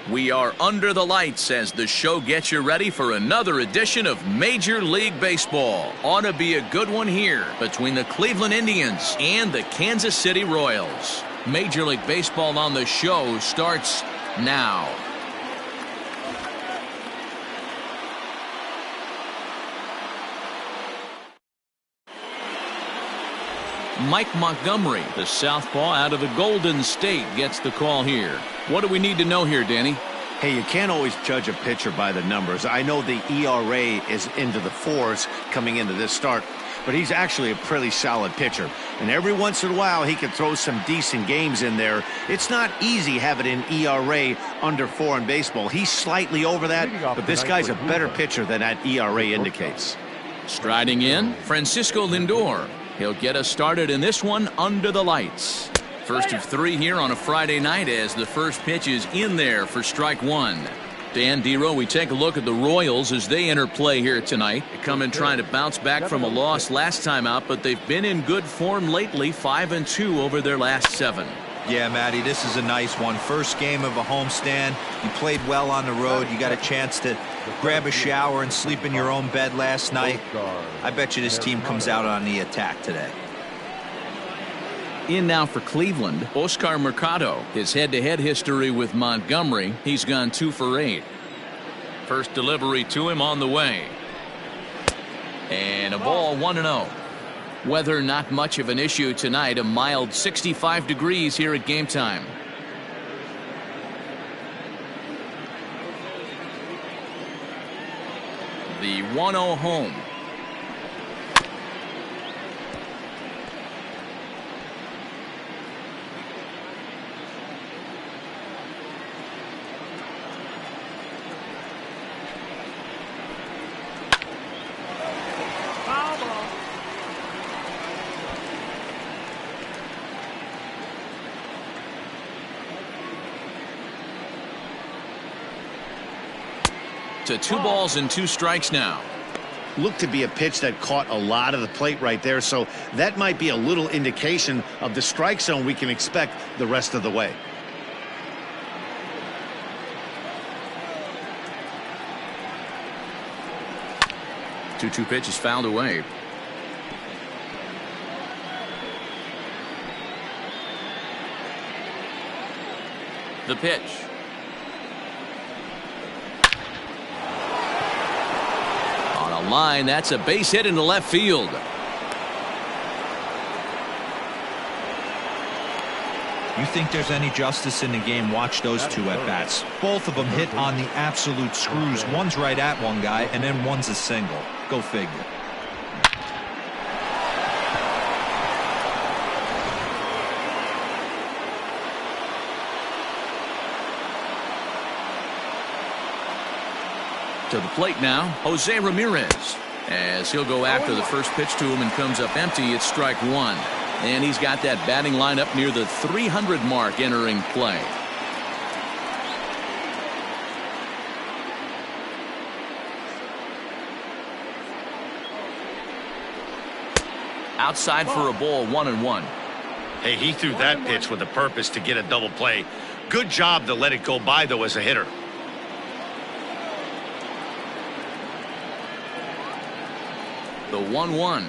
We are under the lights as the show gets you ready for another edition of Major League Baseball. Ought to be a good one here between the Cleveland Indians and the Kansas City Royals. Major League Baseball on the show starts now. Mike Montgomery, the southpaw out of the Golden State, gets the call here. What do we need to know here, Danny? Hey, you can't always judge a pitcher by the numbers. I know the ERA is into the 4s coming into this start, but he's actually a pretty solid pitcher. And every once in a while, he can throw some decent games in there. It's not easy having an ERA under 4 in baseball. He's slightly over that, but this guy's a better pitcher than that ERA indicates. Striding in, Francisco Lindor. He'll get us started in this one under the lights. First of 3 here on a Friday night as the first pitch is in there for strike 1. Dan Dero, we take a look at the Royals as they enter play here tonight. They come in trying to bounce back from a loss last time out, but they've been in good form lately, 5-2 over their last 7. Yeah, Matty, this is a nice one. First game of a homestand. You played well on the road. You got a chance to grab a shower and sleep in your own bed last night. I bet you this team comes out on the attack today. In now for Cleveland, Oscar Mercado. His head-to-head history with Montgomery, he's gone 2 for 8. First delivery to him on the way. And a ball 1-0. Weather not much of an issue tonight. A mild 65 degrees here at game time. The 1-0 home. To 2 balls and 2 strikes now. Looked to be a pitch that caught a lot of the plate right there, so that might be a little indication of the strike zone we can expect the rest of the way. Two pitches fouled away. The pitch. Line, that's a base hit into left field. You think there's any justice in the game? Watch those 2 at bats. Both of them hit on the absolute screws. One's right at one guy and then one's a single. Go figure. To the plate now, Jose Ramirez. As he'll go after the first pitch to him and comes up empty, it's strike 1. And he's got that batting lineup near the 300 mark entering play. Outside for a ball, 1-1. Hey, he threw that pitch with a purpose to get a double play. Good job to let it go by, though, as a hitter. The 1-1.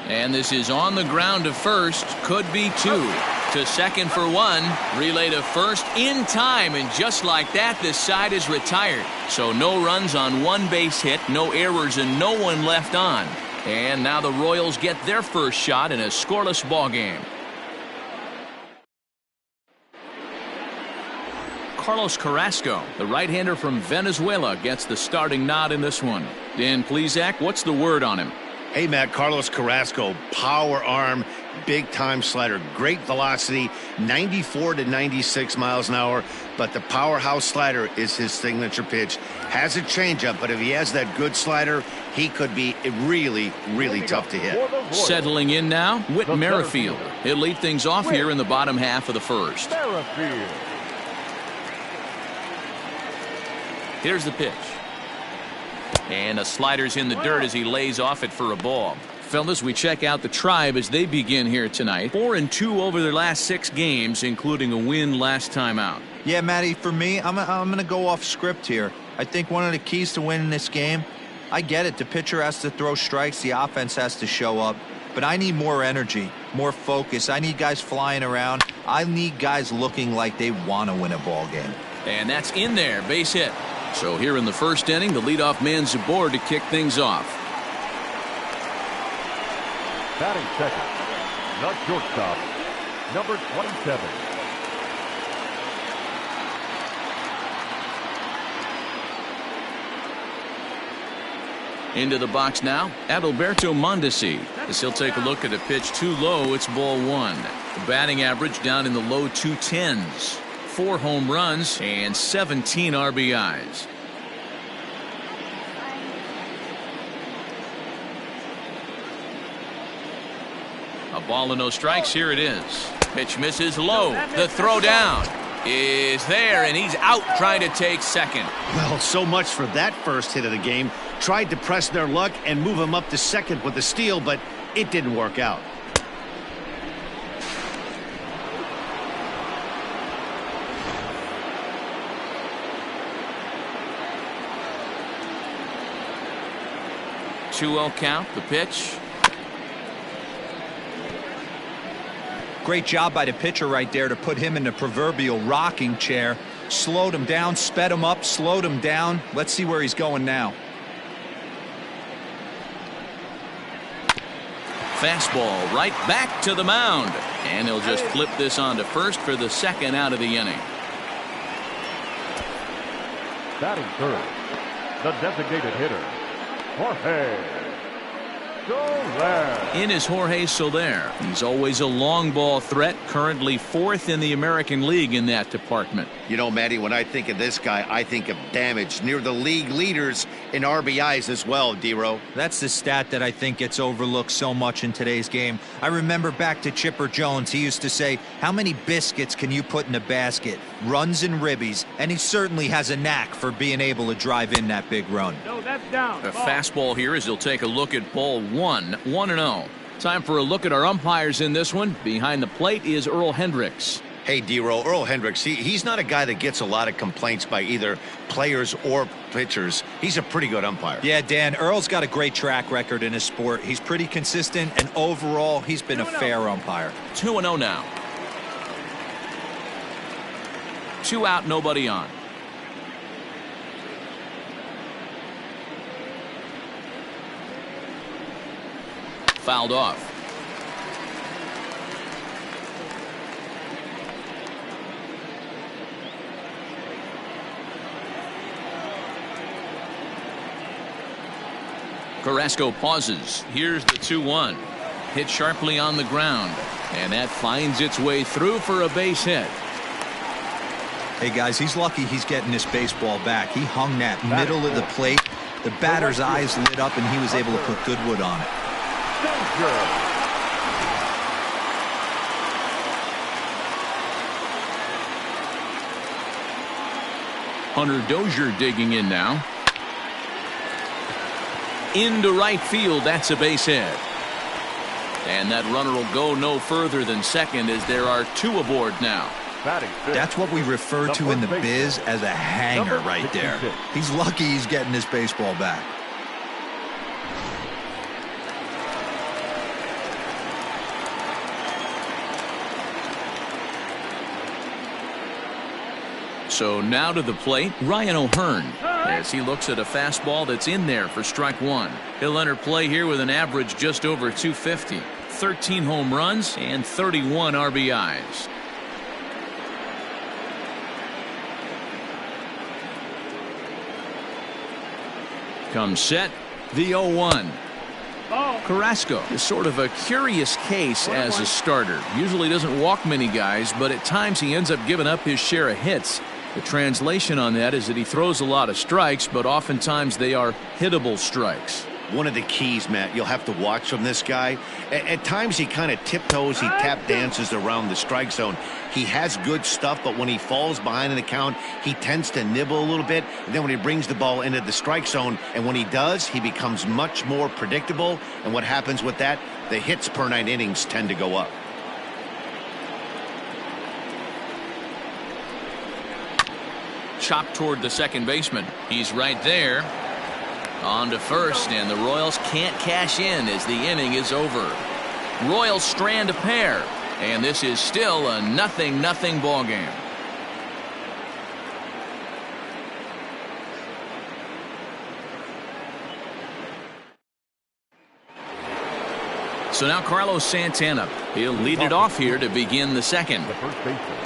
And this is on the ground to first. Could be 2. To second for 1. Relay to first in time. And just like that, this side is retired. So no runs on 1 base hit, no errors, and no one left on. And now the Royals get their first shot in a scoreless ball game. Carlos Carrasco, the right-hander from Venezuela, gets the starting nod in this one. Dan Plesac, what's the word on him? Hey, Matt, Carlos Carrasco, power arm, big-time slider, great velocity, 94 to 96 miles an hour, but the powerhouse slider is his signature pitch. Has a changeup, but if he has that good slider, he could be really, really tough to hit. Settling in now, Whit Merrifield. He'll lead things off here in the bottom half of the first. Here's the pitch. And a slider's in the dirt as he lays off it for a ball. Fellas, we check out the Tribe as they begin here tonight. 4-2 over their last 6 games, including a win last time out. Yeah, Matty, for me, I'm going to go off script here. I think one of the keys to winning this game, I get it, the pitcher has to throw strikes, the offense has to show up, but I need more energy, more focus. I need guys flying around. I need guys looking like they want to win a ball game. And that's in there, base hit. So here in the first inning, the leadoff man's aboard to kick things off. Batting second, the shortstop, number 27. Into the box now, Adalberto Mondesi. As he'll take a look at a pitch too low, it's ball 1. The batting average down in the low 210s. 4 home runs and 17 RBIs. A ball and no strikes. Here it is. Pitch misses low. The throw down is there, and he's out trying to take second. Well, so much for that first hit of the game. Tried to press their luck and move him up to second with a steal, but it didn't work out. Two-0 count. The pitch. Great job by the pitcher right there to put him in the proverbial rocking chair. Slowed him down, sped him up, slowed him down. Let's see where he's going now. Fastball right back to the mound. And he'll just flip this on to first for the second out of the inning. Batting third, the designated hitter, Jorge Soler. In is Jorge Soler. He's always a long ball threat, currently 4th in the American League in that department. You know, Matty, when I think of this guy, I think of damage. Near the league leaders in RBIs as well, D-Row. That's the stat that I think gets overlooked so much in today's game. I remember back to Chipper Jones. He used to say, how many biscuits can you put in a basket? Runs and ribbies. And he certainly has a knack for being able to drive in that big run. No, that's down. A fastball here as he'll take a look at ball 1, 1-0. Time for a look at our umpires in this one. Behind the plate is Earl Hendricks. Hey, D-Row, Earl Hendricks, he's not a guy that gets a lot of complaints by either players or pitchers. He's a pretty good umpire. Yeah, Dan, Earl's got a great track record in his sport. He's pretty consistent, and overall, he's been a fair umpire. 2-0 now. 2 out, nobody on. Fouled off. Carrasco pauses. Here's the 2-1. Hit sharply on the ground, and that finds its way through for a base hit. Hey, guys, he's lucky he's getting this baseball back. He hung that middle of the plate. The batter's eyes lit up, and he was able to put good wood on it. Hunter Dozier digging in now. Into right field. That's a base hit. And that runner will go no further than second as there are 2 aboard now. That's what we refer to in the biz as a hanger right there. He's lucky he's getting this baseball back. So now to the plate, Ryan O'Hearn, as he looks at a fastball that's in there for strike 1. He'll enter play here with an average just over 250, 13 home runs and 31 RBIs. Comes set, the 0-1. Carrasco is sort of a curious case as a starter. Usually doesn't walk many guys, but at times he ends up giving up his share of hits. The translation on that is that he throws a lot of strikes, but oftentimes they are hittable strikes. One of the keys, Matt, you'll have to watch from this guy. At times he kind of tiptoes, he tap dances around the strike zone. He has good stuff, but when he falls behind in the count, he tends to nibble a little bit. And then when he brings the ball into the strike zone, and when he does, he becomes much more predictable. And what happens with that? The hits per 9 innings tend to go up. Chopped toward the second baseman. He's right there. On to first, and the Royals can't cash in as the inning is over. Royals strand a pair, and this is still a 0-0 ball game. So now Carlos Santana. He'll lead it off here to begin the second. The first baseman,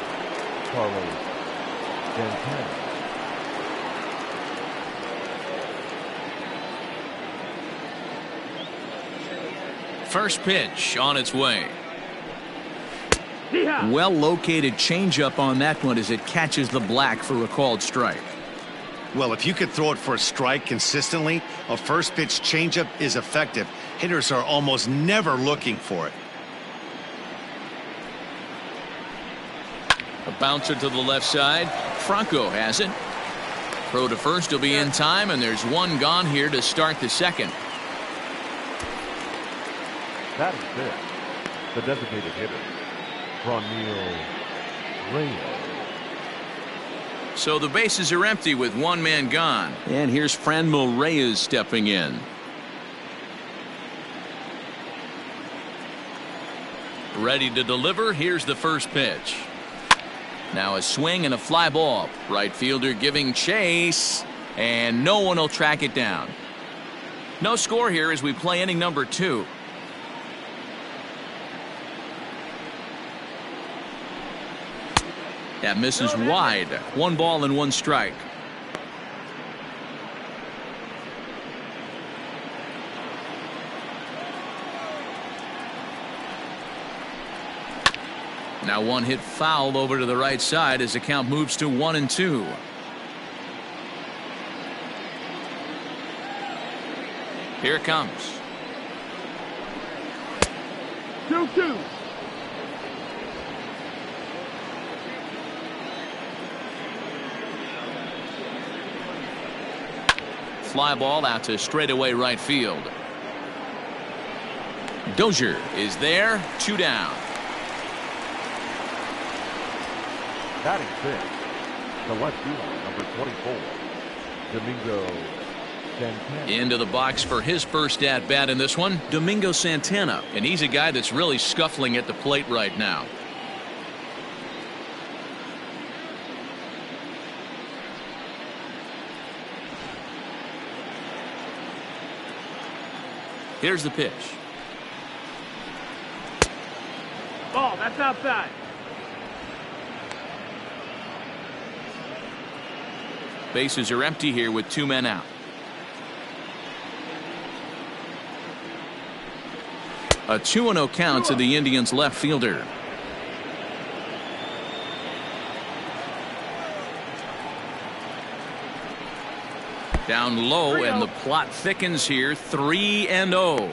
Carlos Santana. First pitch on its way. Well located changeup on that one as it catches the black for a called strike. Well, if you could throw it for a strike consistently, a first pitch changeup is effective. Hitters are almost never looking for it. A bouncer to the left side. Franco has it. Throw to first will be in time, and there's one gone here to start the second. That is it. The designated hitter, Franmil Reyes. So the bases are empty with one man gone. And here's Franmil Reyes stepping in. Ready to deliver. Here's the first pitch. Now a swing and a fly ball. Right fielder giving chase, and no one will track it down. No score here as we play inning number 2. That misses wide. 1 ball and 1 strike. Now one hit foul over to the right side as the count moves to 1-2. Here it comes. 2-2. Fly ball out to straightaway right field. Dozier is there. 2 down. Batting 6, the left fielder, number 24, Domingo Santana. Into the box for his first at bat in this one, Domingo Santana, and he's a guy that's really scuffling at the plate right now. Here's the pitch. Ball, that's outside. Bases are empty here with 2 men out. A 2-0 count to the Indians left fielder. Down low, and the plot thickens here. 3-0.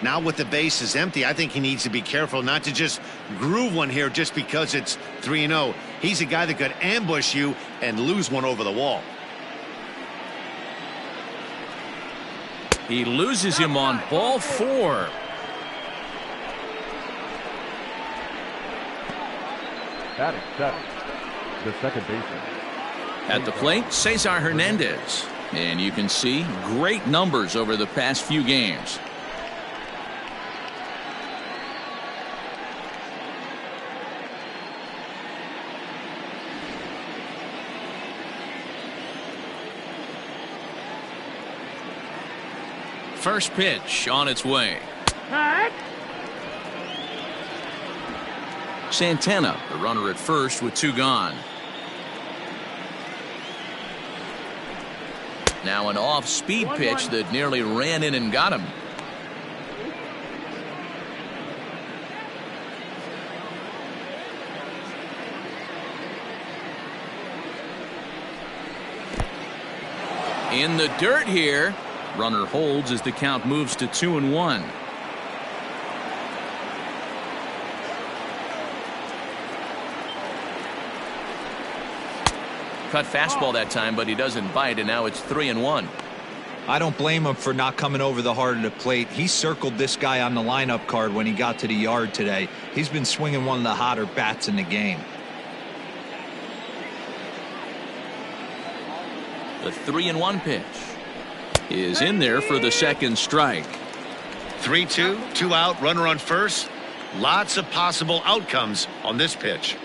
Now with the bases empty, I think he needs to be careful not to just groove one here just because it's 3-0. He's a guy that could ambush you and lose one over the wall. He loses him on ball 4. Batting 7, the second baseman. At the plate, Cesar Hernandez. And you can see great numbers over the past few games. First pitch on its way. Santana, the runner at first with 2 gone. Now an off-speed pitch that nearly ran in and got him. In the dirt here. Runner holds as the count moves to 2-1. Cut fastball that time, but he doesn't bite, and now it's 3-1. I don't blame him for not coming over the heart of the plate. He circled this guy on the lineup card when he got to the yard today. He's been swinging one of the hotter bats in the game. The 3-1 pitch is in there for the second strike. 3-2, 2 out, runner on first. Lots of possible outcomes on this pitch.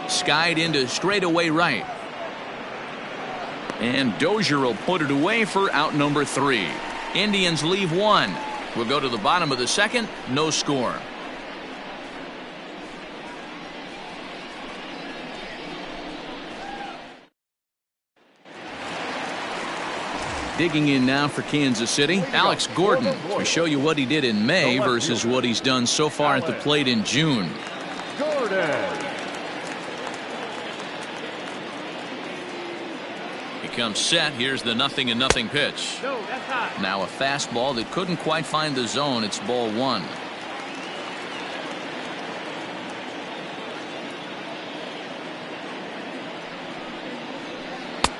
Skied into straightaway right. And Dozier will put it away for out number 3. Indians leave 1. We'll go to the bottom of the second. No score. Digging in now for Kansas City, Alex Gordon, to show you what he did in May versus what he's done so far at the plate in June. Gordon. He comes set. Here's the 0-0 pitch. Now a fastball that couldn't quite find the zone. It's ball 1.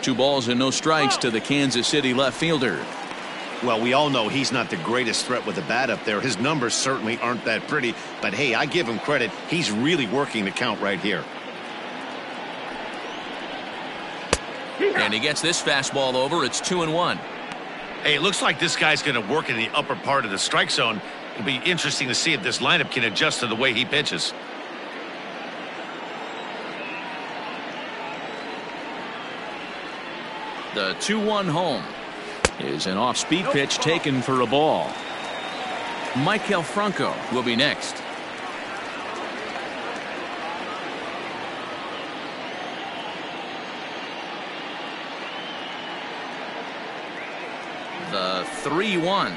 Two balls and no strikes to the Kansas City left fielder. Well, we all know he's not the greatest threat with the bat up there. His numbers certainly aren't that pretty, but hey, I give him credit. He's really working the count right here. And he gets this fastball over. It's 2-1. Hey, it looks like this guy's going to work in the upper part of the strike zone. It'll be interesting to see if this lineup can adjust to the way he pitches. The 2-1 home is an off-speed pitch taken for a ball. Maikel Franco will be next. The 3-1.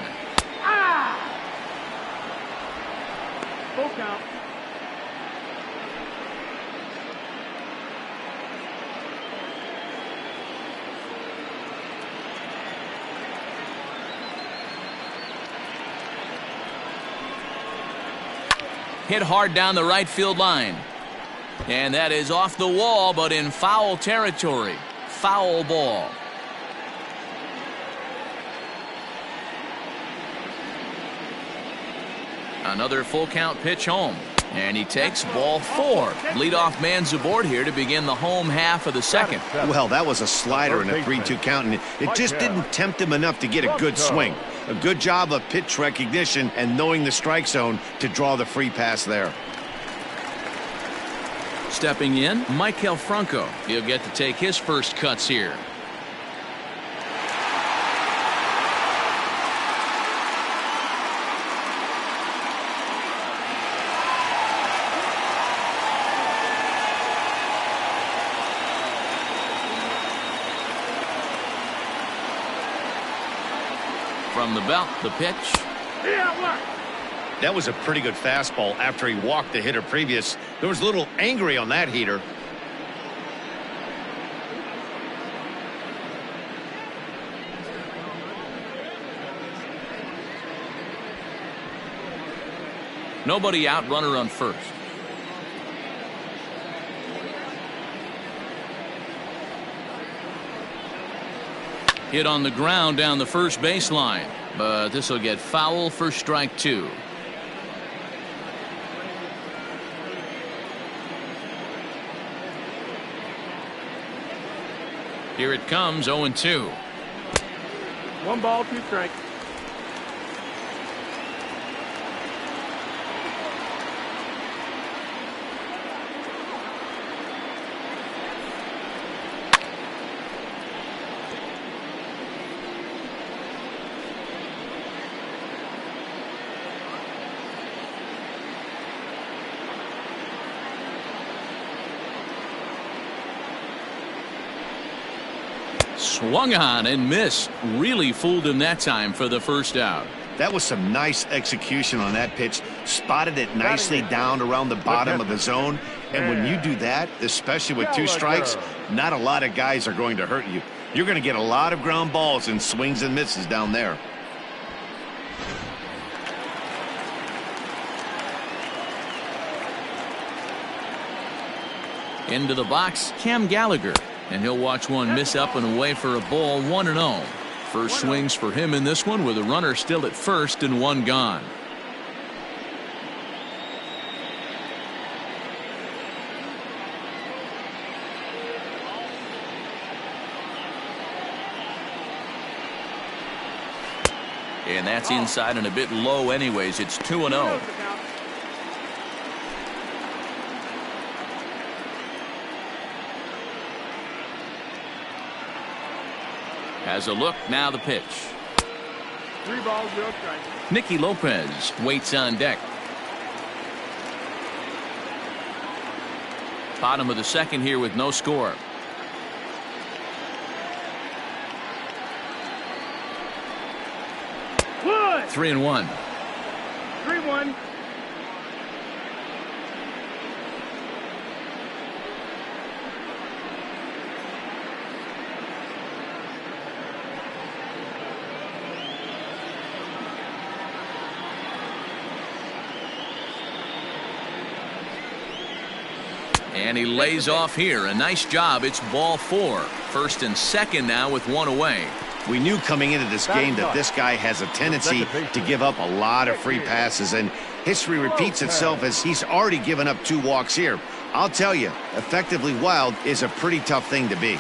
Full count. Hit hard down the right field line. And that is off the wall, but in foul territory. Foul ball. Another full count pitch home. And he takes ball 4. Leadoff man's aboard here to begin the home half of the second. Well, that was a slider in a 3-2 count, and it just didn't tempt him enough to get a good swing. A good job of pitch recognition and knowing the strike zone to draw the free pass there. Stepping in, Maikel Franco. He'll get to take his first cuts here. From the belt, the pitch. That was a pretty good fastball after he walked the hitter previous. There was a little angry on that heater. Nobody out, runner on first. Hit on the ground down the first baseline, but this will get foul for strike 2. Here it comes, 0-2. 1 ball, 2 strikes. Swung on and missed. Really fooled him that time for the first out. That was some nice execution on that pitch. Spotted it nicely down around the bottom of the zone And when you do that, especially with two strikes, not a lot of guys are going to hurt you. You're going to get a lot of ground balls and swings and misses down there. Into the box, Cam Gallagher. And he'll watch one miss up and away for a ball, 1-0. First swings for him in this one with a runner still at first and one gone. And that's inside and a bit low anyways. It's 2-0. Has a look, now the pitch. 3 balls, 0 strikes. Nicky Lopez waits on deck. Bottom of the second here with no score. Wood! 3-1. 3-1. And he lays off here. A nice job. It's ball 4. First and second now with one away. We knew coming into this game that this guy has a tendency to give up a lot of free passes, and history repeats itself as he's already given up 2 walks here. I'll tell you, effectively wild is a pretty tough thing to be.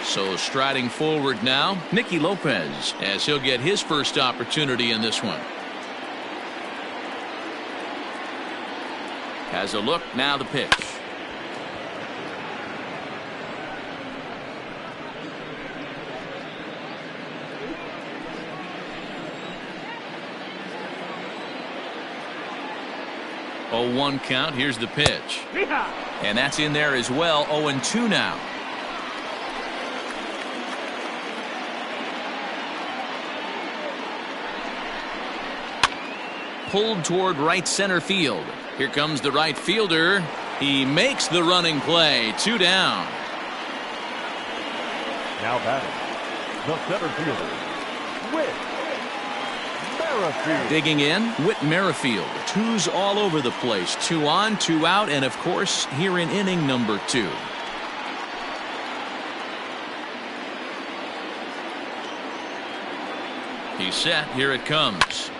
So striding forward now, Nicky Lopez, as he'll get his first opportunity in this one. Has a look, now the pitch. Oh, 1 count. Here's the pitch. And that's in there as well. 0-2 now. Pulled toward right center field. Here comes the right fielder. He makes the running play. 2 down. Now batting, the center fielder, Whit Merrifield. Digging in, Whit Merrifield. 2's all over the place. 2 on, 2 out, and of course here in inning number 2. He's set. Here it comes.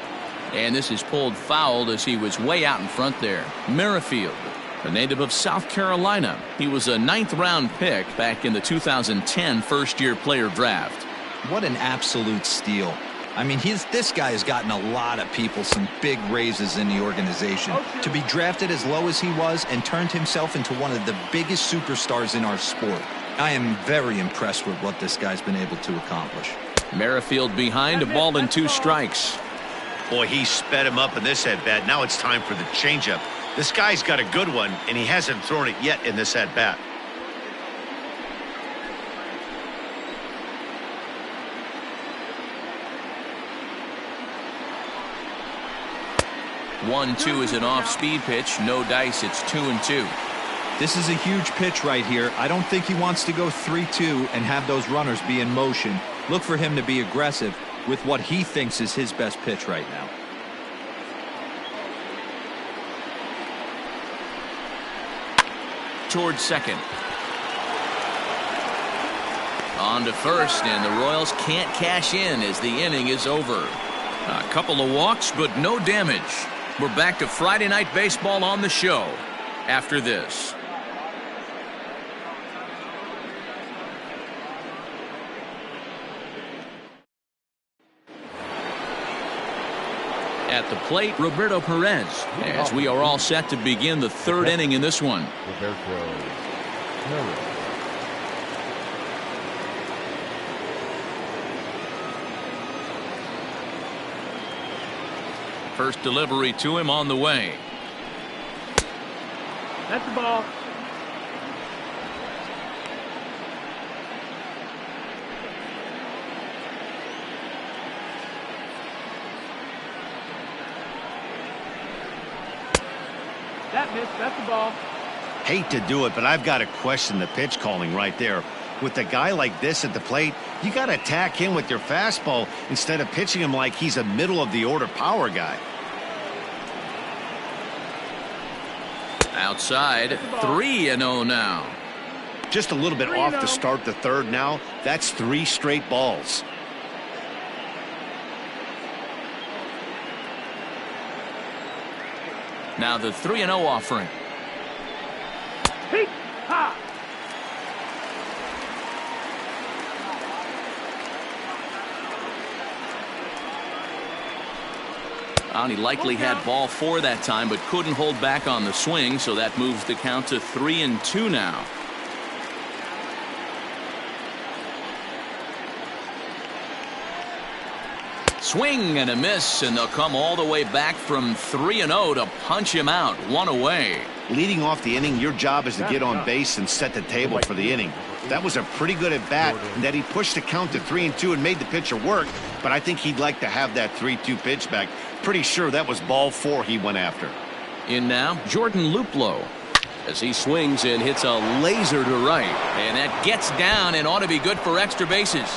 And this is pulled foul as he was way out in front there. Merrifield, a native of South Carolina. He was a 9th round pick back in the 2010 first-year player draft. What an absolute steal. I mean, this guy has gotten a lot of people some big raises in the organization. To be drafted as low as he was and turned himself into one of the biggest superstars in our sport. I am very impressed with what this guy's been able to accomplish. Merrifield behind, a ball and 2 strikes. Boy, he sped him up in this at-bat. Now it's time for the changeup. This guy's got a good one, and he hasn't thrown it yet in this at-bat. One, 2 is an off-speed pitch. No dice. It's 2-2. This is a huge pitch right here. I don't think he wants to go 3-2 and have those runners be in motion. Look for him to be aggressive with what he thinks is his best pitch right now. Towards second. On to first, and the Royals can't cash in as the inning is over. A couple of walks, but no damage. We're back to Friday Night Baseball on the show after this. At the plate, Roberto Perez, as we are all set to begin the 3rd inning in this one. First delivery to him on the way. That's the ball. That missed. That's the ball. Hate to do it, but I've got to question the pitch calling right there. With a guy like this at the plate, you got to attack him with your fastball instead of pitching him like he's a middle-of-the-order power guy. Outside, 3-0 now. Just a little bit off to start the third now. That's 3 straight balls. Now the 3-0 offering. Peak. Ha. He likely had ball 4 that time, but couldn't hold back on the swing, so that moves the count to 3-2 now. Swing and a miss, and they'll come all the way back from 3-0 to punch him out. 1 away. Leading off the inning, your job is to get on base and set the table for the inning. That was a pretty good at bat, and that he pushed the count to 3-2 and made the pitcher work, but I think he'd like to have that 3-2 pitch back. Pretty sure that was ball 4 he went after. In now, Jordan Luplow, as he swings and hits a laser to right, and that gets down and ought to be good for extra bases.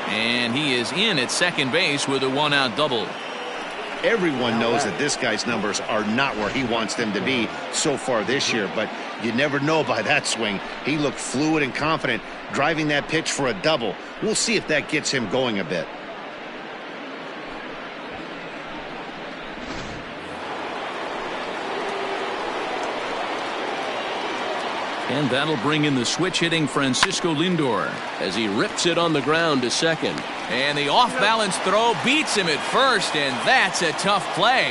And he is in at second base with a 1-out double. Everyone knows that this guy's numbers are not where he wants them to be so far this year, but you never know by that swing. He looked fluid and confident, driving that pitch for a double. We'll see if that gets him going a bit. And that'll bring in the switch-hitting Francisco Lindor as he rips it on the ground to second. And the off-balance throw beats him at first, and that's a tough play.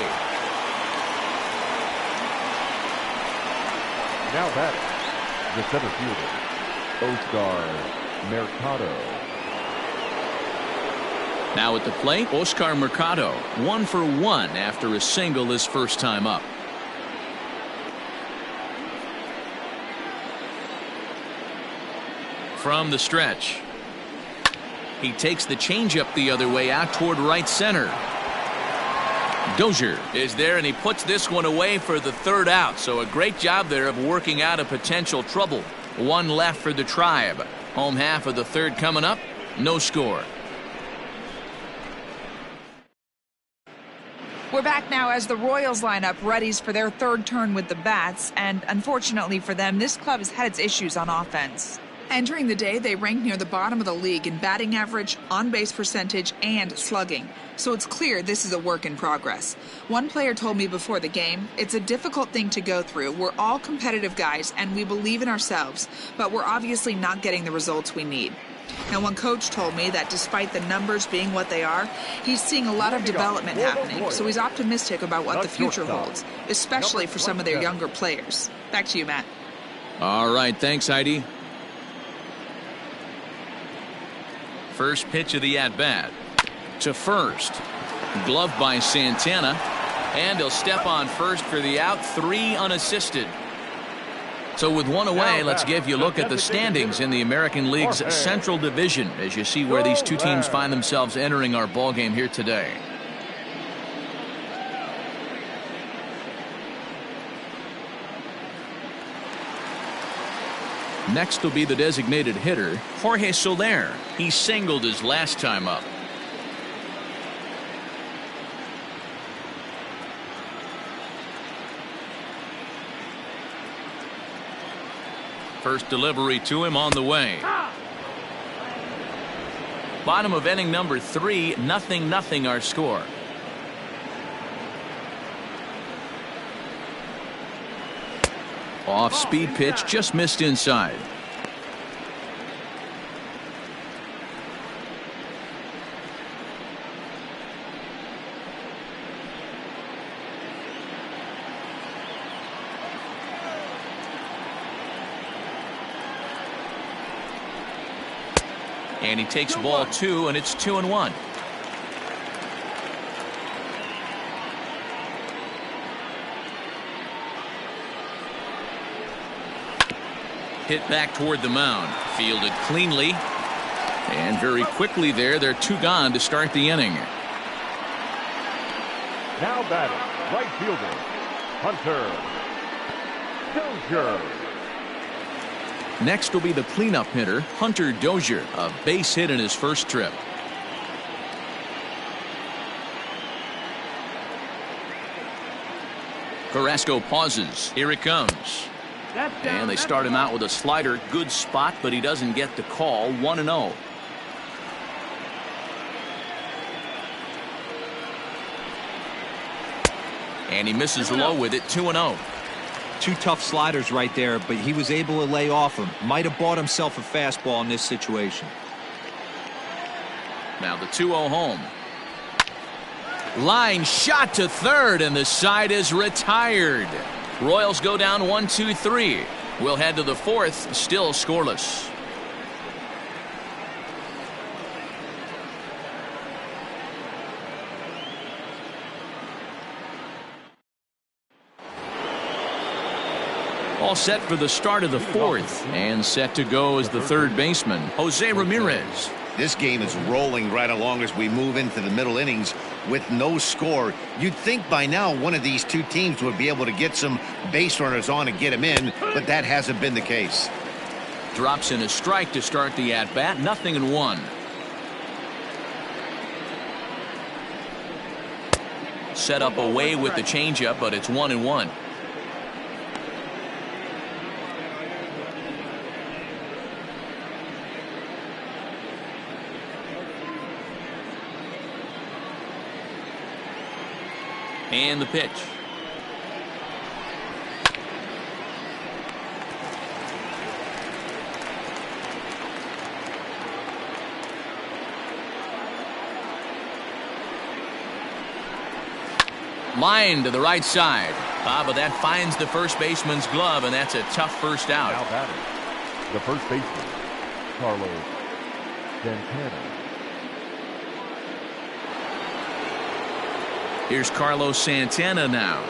Now batting, the center fielder, Oscar Mercado. Now at the plate, Oscar Mercado, 1 for 1 after a single his first time up. From the stretch, he takes the changeup the other way out toward right center. Dozier is there, and he puts this one away for the 3rd out. So a great job there of working out a potential trouble. 1 left for the Tribe. Home half of the 3rd coming up. No score. We're back now as the Royals line up readies for their 3rd turn with the bats, and unfortunately for them, this club has had its issues on offense. Entering the day, they ranked near the bottom of the league in batting average, on-base percentage, and slugging. So it's clear this is a work in progress. One player told me before the game, it's a difficult thing to go through. We're all competitive guys, and we believe in ourselves, but we're obviously not getting the results we need. Now, one coach told me that despite the numbers being what they are, he's seeing a lot of development happening, so he's optimistic about what the future holds, especially for some of their younger players. Back to you, Matt. All right, thanks, Heidi. First pitch of the at-bat. To first. Gloved by Santana. And he'll step on first for the out. 3 unassisted. So with 1 away, let's give you a look at the standings in the American League's Central Division as you see where these 2 teams find themselves entering our ballgame here today. Next will be the designated hitter, Jorge Soler. He singled his last time up. First delivery to him on the way. Bottom of inning number 3, 0-0 our score. Off-speed pitch, just missed inside. And he takes ball 2, and it's 2-1. Hit back toward the mound. Fielded cleanly. And very quickly there, they're 2 gone to start the inning. Now batting, right fielder, Hunter Dozier. Next will be the cleanup hitter, Hunter Dozier, a base hit in his first trip. Carrasco pauses. Here it comes. And they start him out with a slider. Good spot, but he doesn't get the call. 1-0. And he misses low with it. 2-0. Two tough sliders right there, but he was able to lay off him. Might have bought himself a fastball in this situation. Now the 2-0 home. Line shot to third, and the side is retired. Royals go down 1-2-3. We'll head to the fourth, still scoreless. All set for the start of the fourth, and set to go as the third baseman, Jose Ramirez. This game is rolling right along as we move into the middle innings with no score. You'd think by now one of these two teams would be able to get some base runners on and get them in, but that hasn't been the case. Drops in a strike to start the at-bat. 0-1. Set up away with the changeup, but it's 1-1. And the pitch. Line to the right side. But that finds the first baseman's glove, and that's a tough first out. Now batting, the first baseman, Carlos Santana. Here's Carlos Santana now.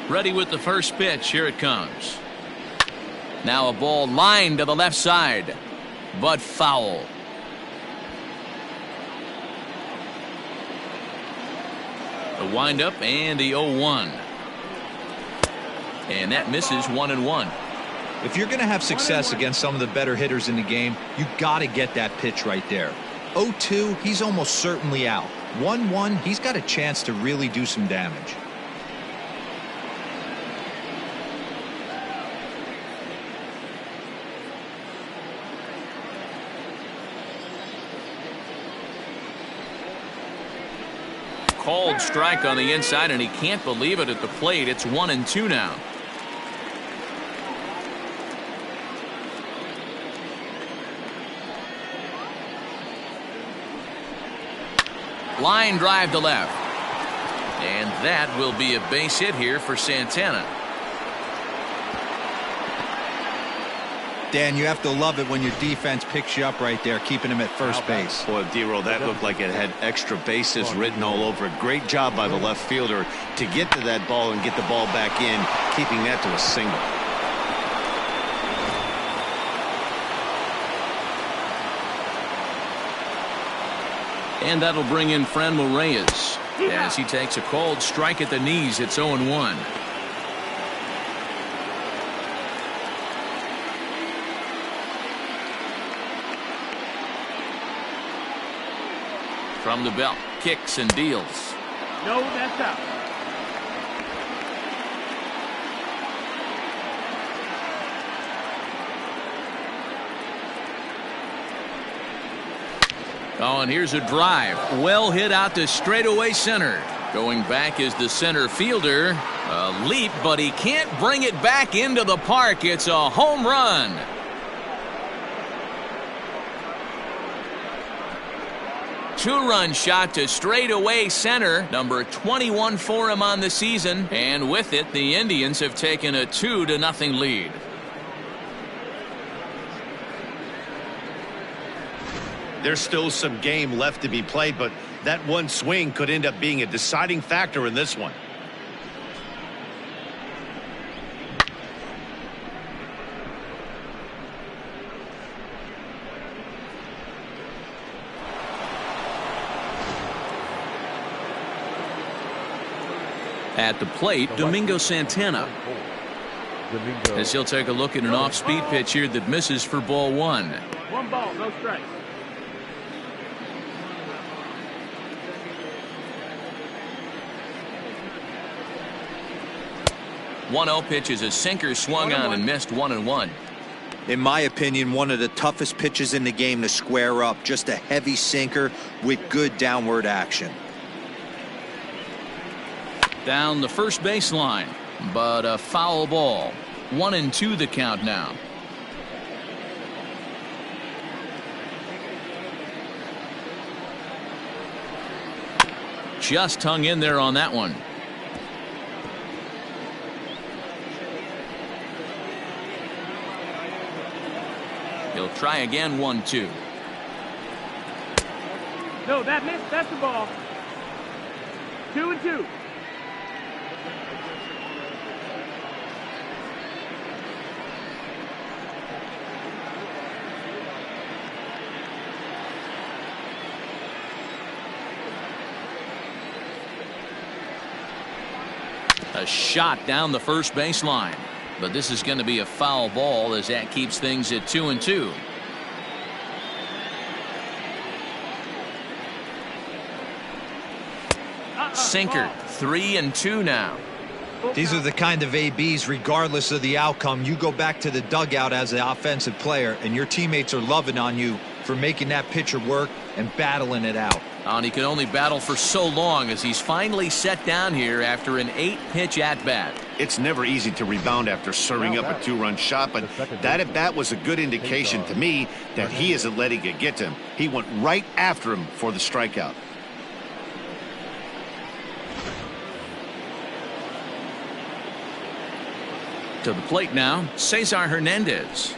Ready with the first pitch. Here it comes. Now a ball lined to the left side, but foul. The windup and the 0-1. And that misses. 1-1. If you're going to have success against some of the better hitters in the game, you got to get that pitch right there. 0-2, he's almost certainly out. 1-1, he's got a chance to really do some damage. Called strike on the inside, and he can't believe it at the plate. It's 1-2 now. Line drive to left. And that will be a base hit here for Santana. Dan, you have to love it when your defense picks you up right there, keeping him at first base. Boy, D-Roll, that looked like it had extra bases written all over it. Great job by the left fielder to get to that ball and get the ball back in, keeping that to a single. And that'll bring in Franmil Reyes as he takes a called strike at the knees. It's 0-1. From the belt, kicks and deals. No, that's out. Oh, and here's a drive. Well hit out to straightaway center. Going back is the center fielder. A leap, but he can't bring it back into the park. It's a home run. Two-run shot to straightaway center. Number 21 for him on the season. And with it, the Indians have taken a 2-0 lead. There's still some game left to be played, but that one swing could end up being a deciding factor in this one. At the plate, Domingo Santana. As he'll take a look at an off-speed pitch here that misses for ball one. 1 ball, no strikes. 1-0 pitch is a sinker swung on and missed 1-1. In my opinion, one of the toughest pitches in the game to square up. Just a heavy sinker with good downward action. Down the first baseline, but a foul ball. 1-2 the count now. Just hung in there on that one. He'll try again. 1-2. No, that missed. That's the ball. 2-2. A shot down the first baseline, but this is going to be a foul ball as that keeps things at 2-2. Sinker. 3-2 now. These are the kind of ABs, regardless of the outcome, you go back to the dugout as an offensive player and your teammates are loving on you for making that pitcher work and battling it out. And he can only battle for so long as he's finally set down here after an 8-pitch at-bat. It's never easy to rebound after serving up a 2-run shot, but that at-bat was a good indication to me that he isn't letting it get to him. He went right after him for the strikeout. To the plate now, Cesar Hernandez.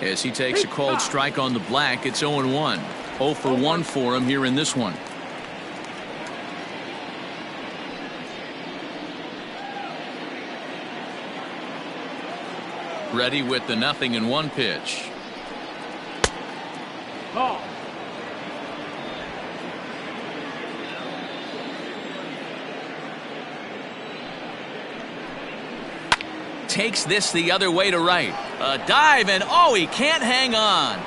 As he takes a called strike on the black, it's 0-1. 0 for 1 for him here in this one. Ready with the 0-1 pitch. Ball. Takes this the other way to right. A dive, and oh, he can't hang on.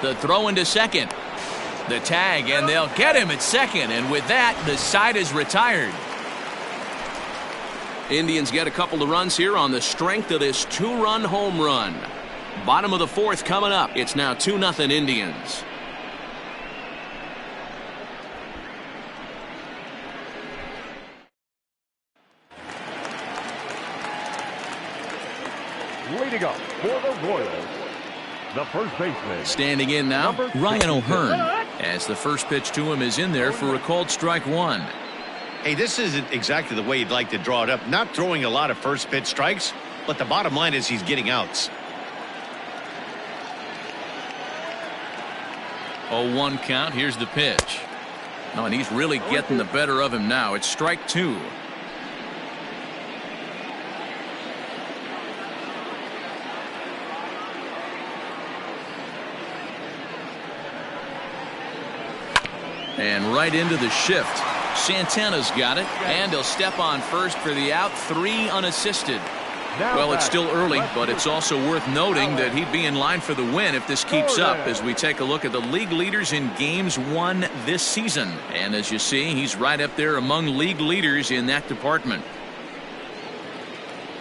The throw into second. The tag, and they'll get him at second. And with that, the side is retired. Indians get a couple of runs here on the strength of this 2-run home run. Bottom of the 4th coming up. It's now 2-0 Indians. Leading up for the Royals, the first baseman. Standing in now, Ryan O'Hearn, as the first pitch to him is in there for a called strike 1. Hey, this isn't exactly the way you'd like to draw it up. Not throwing a lot of first pitch strikes, but the bottom line is he's getting outs. 0-1 count. Here's the pitch. Oh, and he's really getting the better of him now. It's strike 2. And right into the shift. Santana's got it, and he'll step on first for the out. 3 unassisted. Well, it's still early, but it's also worth noting that he'd be in line for the win if this keeps up as we take a look at the league leaders in games won this season. And as you see, he's right up there among league leaders in that department.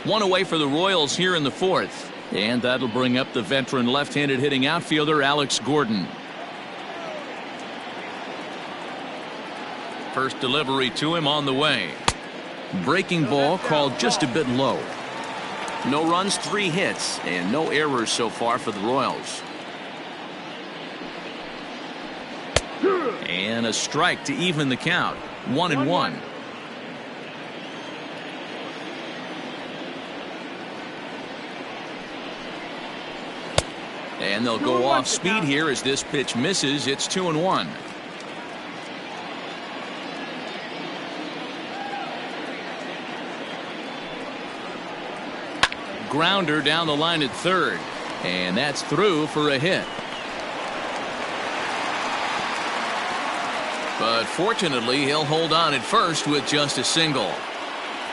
1 away for the Royals here in the 4th. And that'll bring up the veteran left-handed hitting outfielder Alex Gordon. First delivery to him on the way. Breaking ball called just a bit low. No runs, 3 hits, and no errors so far for the Royals. And a strike to even the count. 1-1. And they'll go off speed here as this pitch misses. It's 2-1. Grounder down the line at third, and that's through for a hit. But fortunately, he'll hold on at first with just a single.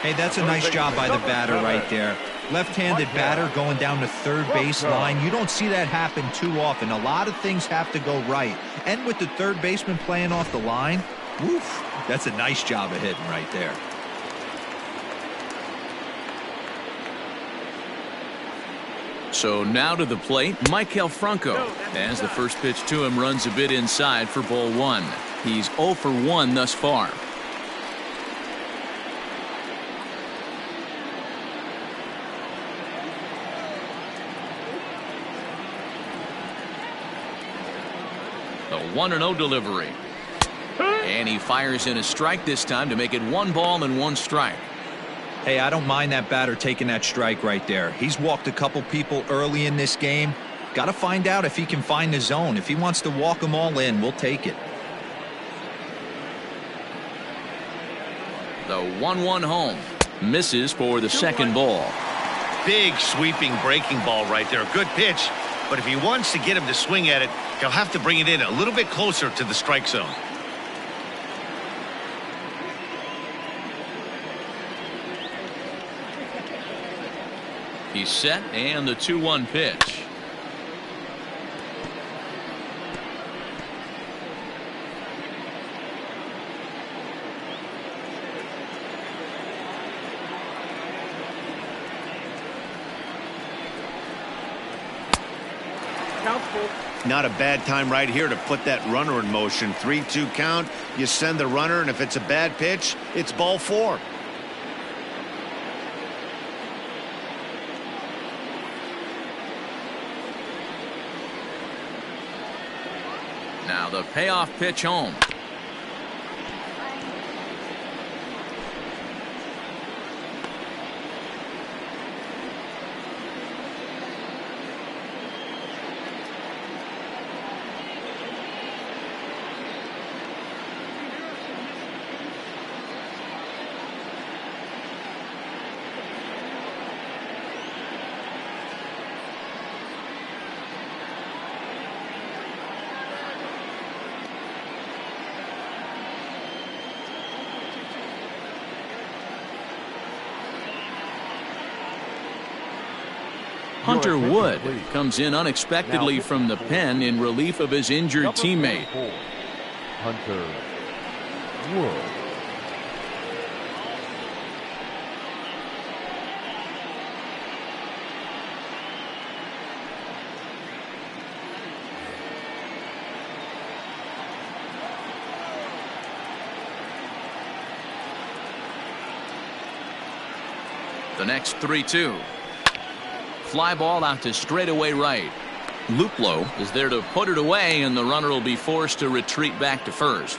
Hey, that's a nice job by the batter right there. Left-handed batter going down the third base line. You don't see that happen too often. A lot of things have to go right. And with the third baseman playing off the line, woof, that's a nice job of hitting right there. So now to the plate, Maikel Franco. As the first pitch to him runs a bit inside for ball one. He's 0 for 1 thus far. The 1-0 delivery. And he fires in a strike this time to make it 1 ball and 1 strike. Hey, I don't mind that batter taking that strike right there. He's walked a couple people early in this game. Got to find out if he can find the zone. If he wants to walk them all in, we'll take it. The 1-1 home. Misses for the second ball. Big sweeping breaking ball right there. Good pitch. But if he wants to get him to swing at it, he'll have to bring it in a little bit closer to the strike zone. He's set, and the 2-1 pitch. Not a bad time right here to put that runner in motion. 3-2 count. You send the runner, and if it's a bad pitch, it's ball 4. Now the payoff pitch home. Hunter Wood comes in unexpectedly from the pen in relief of his injured teammate. Hunter Wood. The next 3-2. Fly ball out to straightaway right. Luplow is there to put it away, and the runner will be forced to retreat back to first.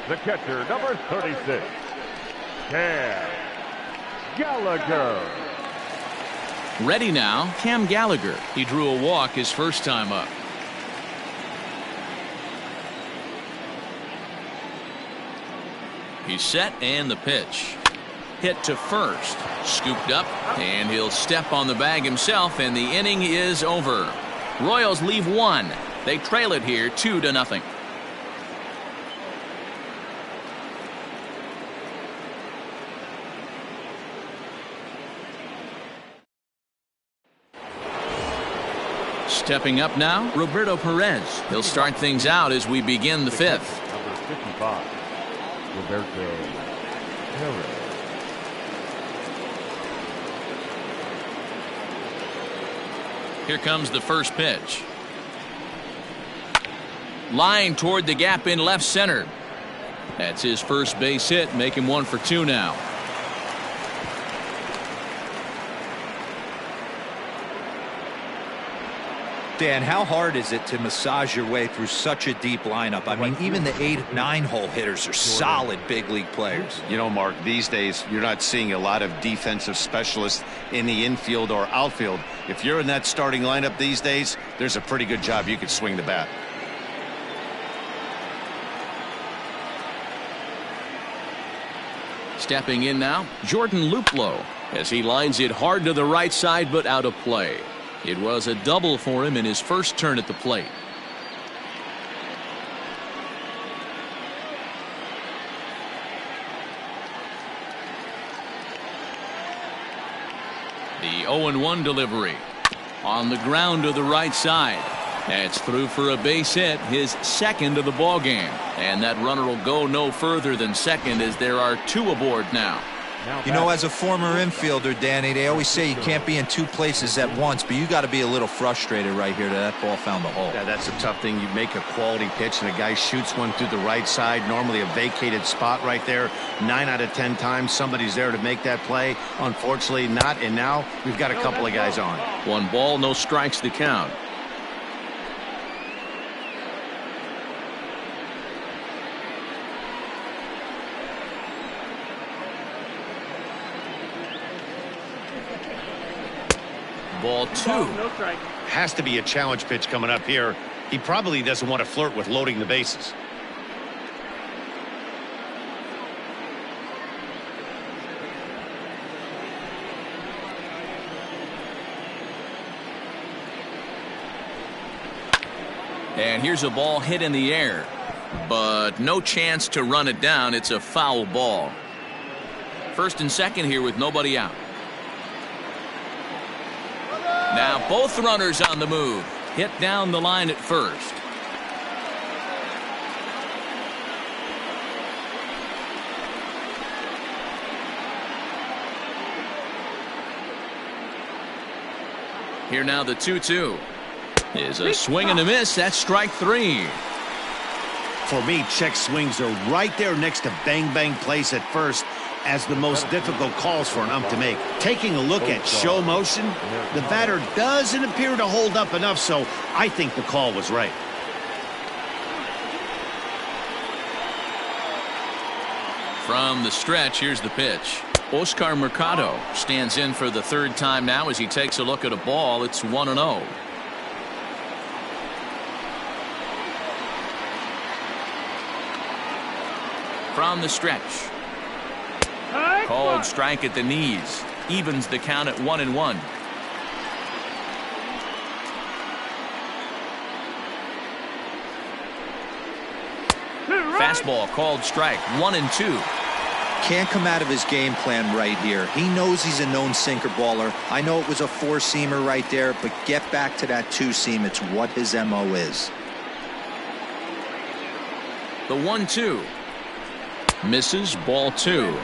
The catcher, number 36, Cam Gallagher. Ready now, Cam Gallagher. He drew a walk his first time up. He's set, and the pitch. Hit to first, scooped up, and he'll step on the bag himself, and the inning is over. Royals leave 1. They trail it here 2-0. Stepping up now, Roberto Perez. He'll start things out as we begin the 5th. Number 55, Roberto Perez. Here comes the first pitch. Line toward the gap in left center. That's his first base hit, make him 1 for 2 now. Dan, how hard is it to massage your way through such a deep lineup? I mean, even the 8-9 hole hitters are solid big league players. You know, Mark, these days you're not seeing a lot of defensive specialists in the infield or outfield. If you're in that starting lineup these days, there's a pretty good job you could swing the bat. Stepping in now, Jordan Luplow, as he lines it hard to the right side but out of play. It was a double for him in his first turn at the plate. 0-1 delivery. On the ground to the right side. That's through for a base hit, his second of the ball game. And that runner will go no further than second as there are two aboard now. You know, as a former infielder, Danny, they always say you can't be in two places at once, but you got to be a little frustrated right here that ball found the hole. Yeah, that's a tough thing. You make a quality pitch and a guy shoots one through the right side, normally a vacated spot right there. 9 out of 10 times somebody's there to make that play. Unfortunately not, and now we've got a couple of guys on. 1 ball, no strikes to count. Ball 2. Has to be a challenge pitch coming up here. He probably doesn't want to flirt with loading the bases. And here's a ball hit in the air, but no chance to run it down. It's a foul ball. First and second here with nobody out. Now both runners on the move. Hit down the line at first. Here now the 2-2. Is a swing and a miss. That's strike 3. For me, check swings are right there next to bang bang plays at first as the most difficult calls for an ump to make. Taking a look at show motion, the batter doesn't appear to hold up enough, so I think the call was right. From the stretch, here's the pitch. Oscar Mercado stands in for the third time now as he takes a look at a ball. It's 1-0. From the stretch. Called strike at the knees. Evens the count at 1-1. Fastball called strike. 1-2. Can't come out of his game plan right here. He knows he's a known sinker baller. I know it was a 4-seamer right there, but get back to that 2-seam. It's what his MO is. The 1-2. Misses. Ball 2.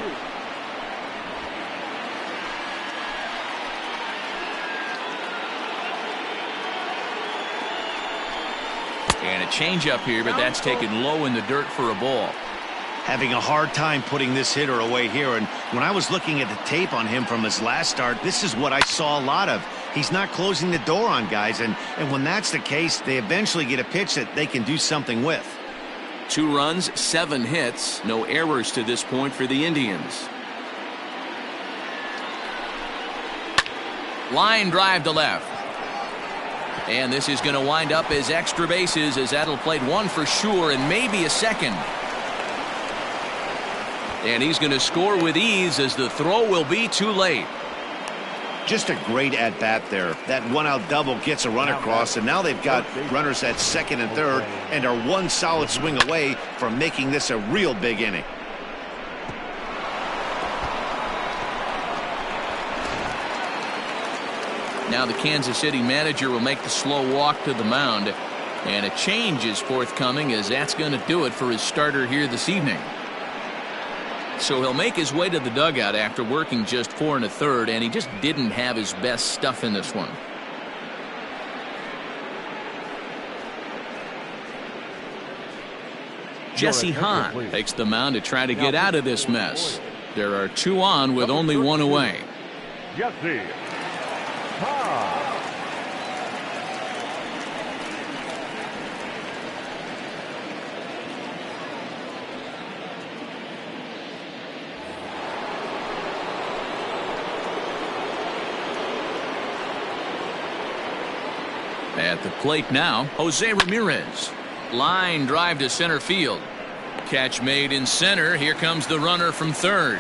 And a changeup here, but that's taken low in the dirt for a ball. Having a hard time putting this hitter away here, and when I was looking at the tape on him from his last start, this is what I saw a lot of. He's not closing the door on guys, and when that's the case, they eventually get a pitch that they can do something with. 2 runs, 7 hits, no errors to this point for the Indians. Line drive to left. And this is going to wind up as extra bases, as that'll play 1 for sure and maybe a second. And he's going to score with ease as the throw will be too late. Just a great at-bat there. That 1-out double gets a run across, and now they've got runners at second and third and are 1 solid swing away from making this a real big inning. Now the Kansas City manager will make the slow walk to the mound, and a change is forthcoming, as that's going to do it for his starter here this evening. So he'll make his way to the dugout after working just 4 1/3, and he just didn't have his best stuff in this one. Jesse Hahn takes the mound to try to get out of this mess. There are 2 on with only 1 away. Jesse Hahn. At the plate now, Jose Ramirez. Line drive to center field. Catch made in center. Here comes the runner from third.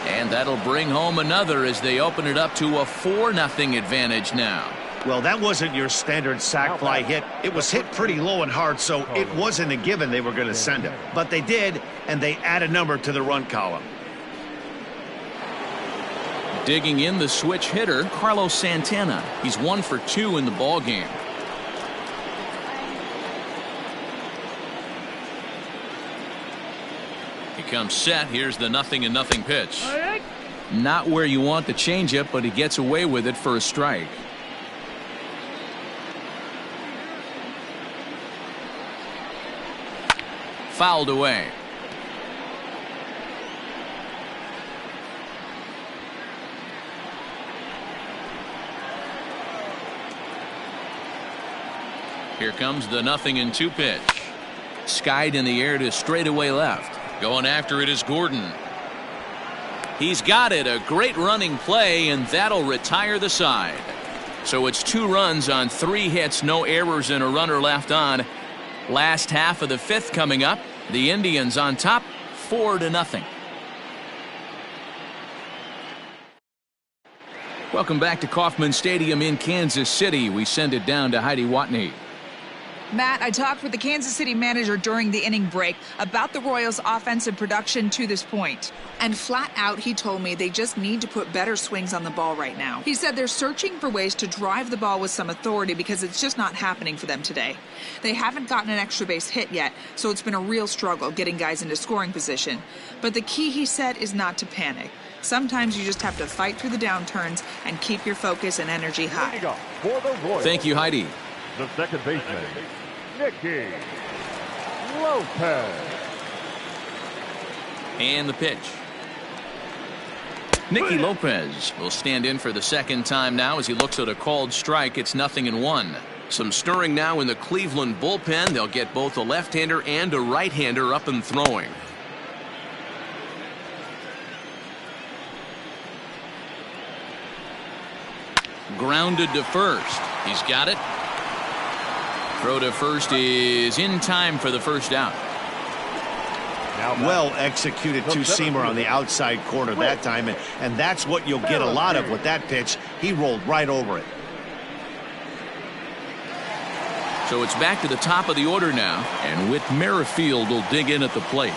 And that'll bring home another as they open it up to a 4-0 advantage now. Well, that wasn't your standard sac fly hit. It was hit pretty low and hard, so it wasn't a given they were going to send it. But they did, and they add a number to the run column. Digging in the switch hitter, Carlos Santana. He's 1 for 2 in the ball game. He comes set. Here's the 0-0 pitch. Not where you want the changeup, but he gets away with it for a strike. Fouled away. Here comes the 0-2 pitch. Skied in the air to straightaway left. Going after it is Gordon. He's got it. A great running play, and that'll retire the side. So it's 2 runs on 3 hits, no errors, and a runner left on. Last half of the 5th coming up. The Indians on top, 4-0. Welcome back to Kauffman Stadium in Kansas City. We send it down to Heidi Watney. Matt, I talked with the Kansas City manager during the inning break about the Royals' offensive production to this point. And flat out, he told me they just need to put better swings on the ball right now. He said they're searching for ways to drive the ball with some authority because it's just not happening for them today. They haven't gotten an extra base hit yet, so it's been a real struggle getting guys into scoring position. But the key, he said, is not to panic. Sometimes you just have to fight through the downturns and keep your focus and energy high. Thank you, Heidi. The second baseman, Nicky Lopez. And the pitch. Nicky Lopez will stand in for the second time now as he looks at a called strike. It's 0-1. Some stirring now in the Cleveland bullpen. They'll get both a left-hander and a right-hander up and throwing. Grounded to first. He's got it. Throw to first is in time for the first out. Well executed two-seamer on the outside corner that time, and that's what you'll get a lot of with that pitch. He rolled right over it. So it's back to the top of the order now, and Whit Merrifield will dig in at the plate.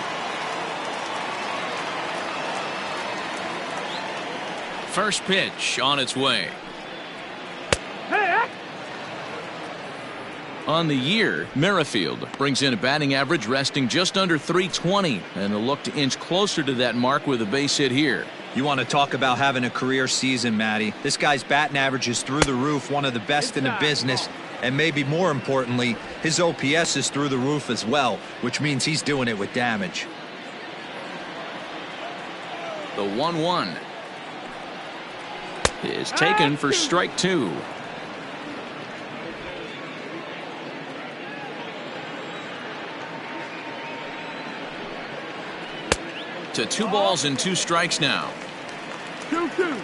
First pitch on its way. On the year, Merrifield brings in a batting average resting just under .320, and will look to inch closer to that mark with a base hit here. You want to talk about having a career season, Matty. This guy's batting average is through the roof, one of the best in the business, and maybe more importantly, his OPS is through the roof as well, which means he's doing it with damage. The 1-1 is taken for strike 2. To 2 balls and 2 strikes now. 2-2.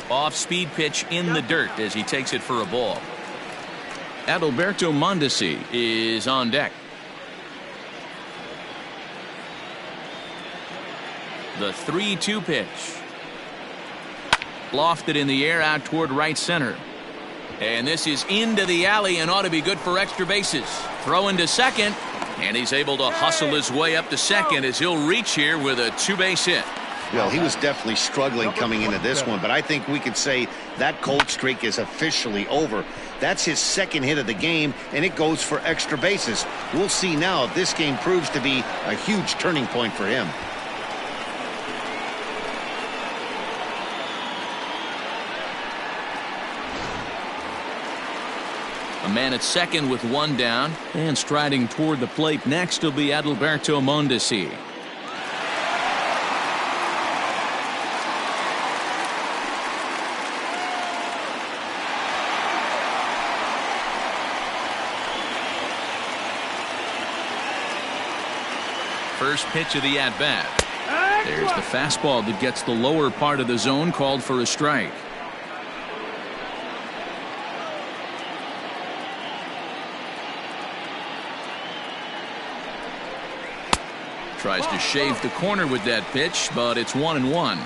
Off-speed pitch in the dirt as he takes it for a ball. Adalberto Mondesi is on deck. The 3-2 pitch. Lofted in the air out toward right center. And this is into the alley and ought to be good for extra bases. Throw into second, and he's able to hustle his way up to second as he'll reach here with a 2-base hit. Well, he was definitely struggling coming into this one, but I think we could say that cold streak is officially over. That's his second hit of the game, and it goes for extra bases. We'll see now if this game proves to be a huge turning point for him. A man at second with 1 down, and striding toward the plate next will be Adalberto Mondesi. First pitch of the at-bat. The fastball that gets the lower part of the zone called for a strike. Tries to shave the corner with that pitch, but it's 1-1.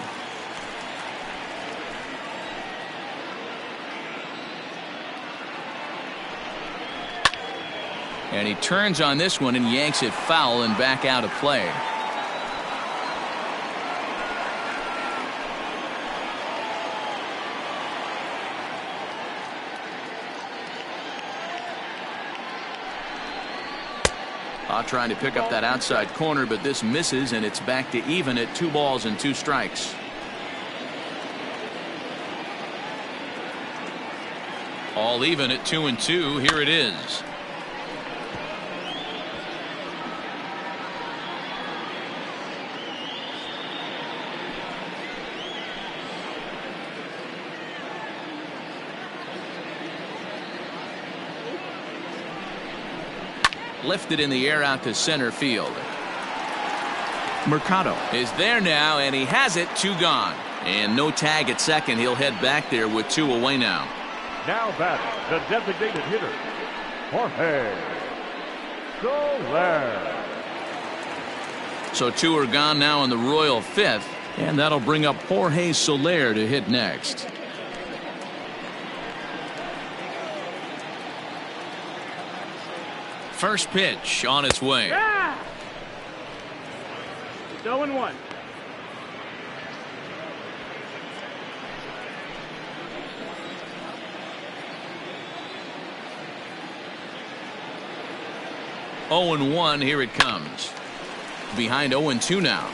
And he turns on this one and yanks it foul and back out of play. Trying to pick up that outside corner, but this misses, and it's back to even at 2 balls and 2 strikes. All even at 2-2. Here it is. Lifted in the air out to center field. Mercado is there now, and he has it. 2 gone. And no tag at second. He'll head back there with 2 away now. Now batting, the designated hitter, Jorge Soler. So 2 are gone now in the Royal 5th, and that'll bring up Jorge Soler to hit next. First pitch on its way. Yeah! 0-1. Oh and 1. Here it comes. Behind 0-2 now.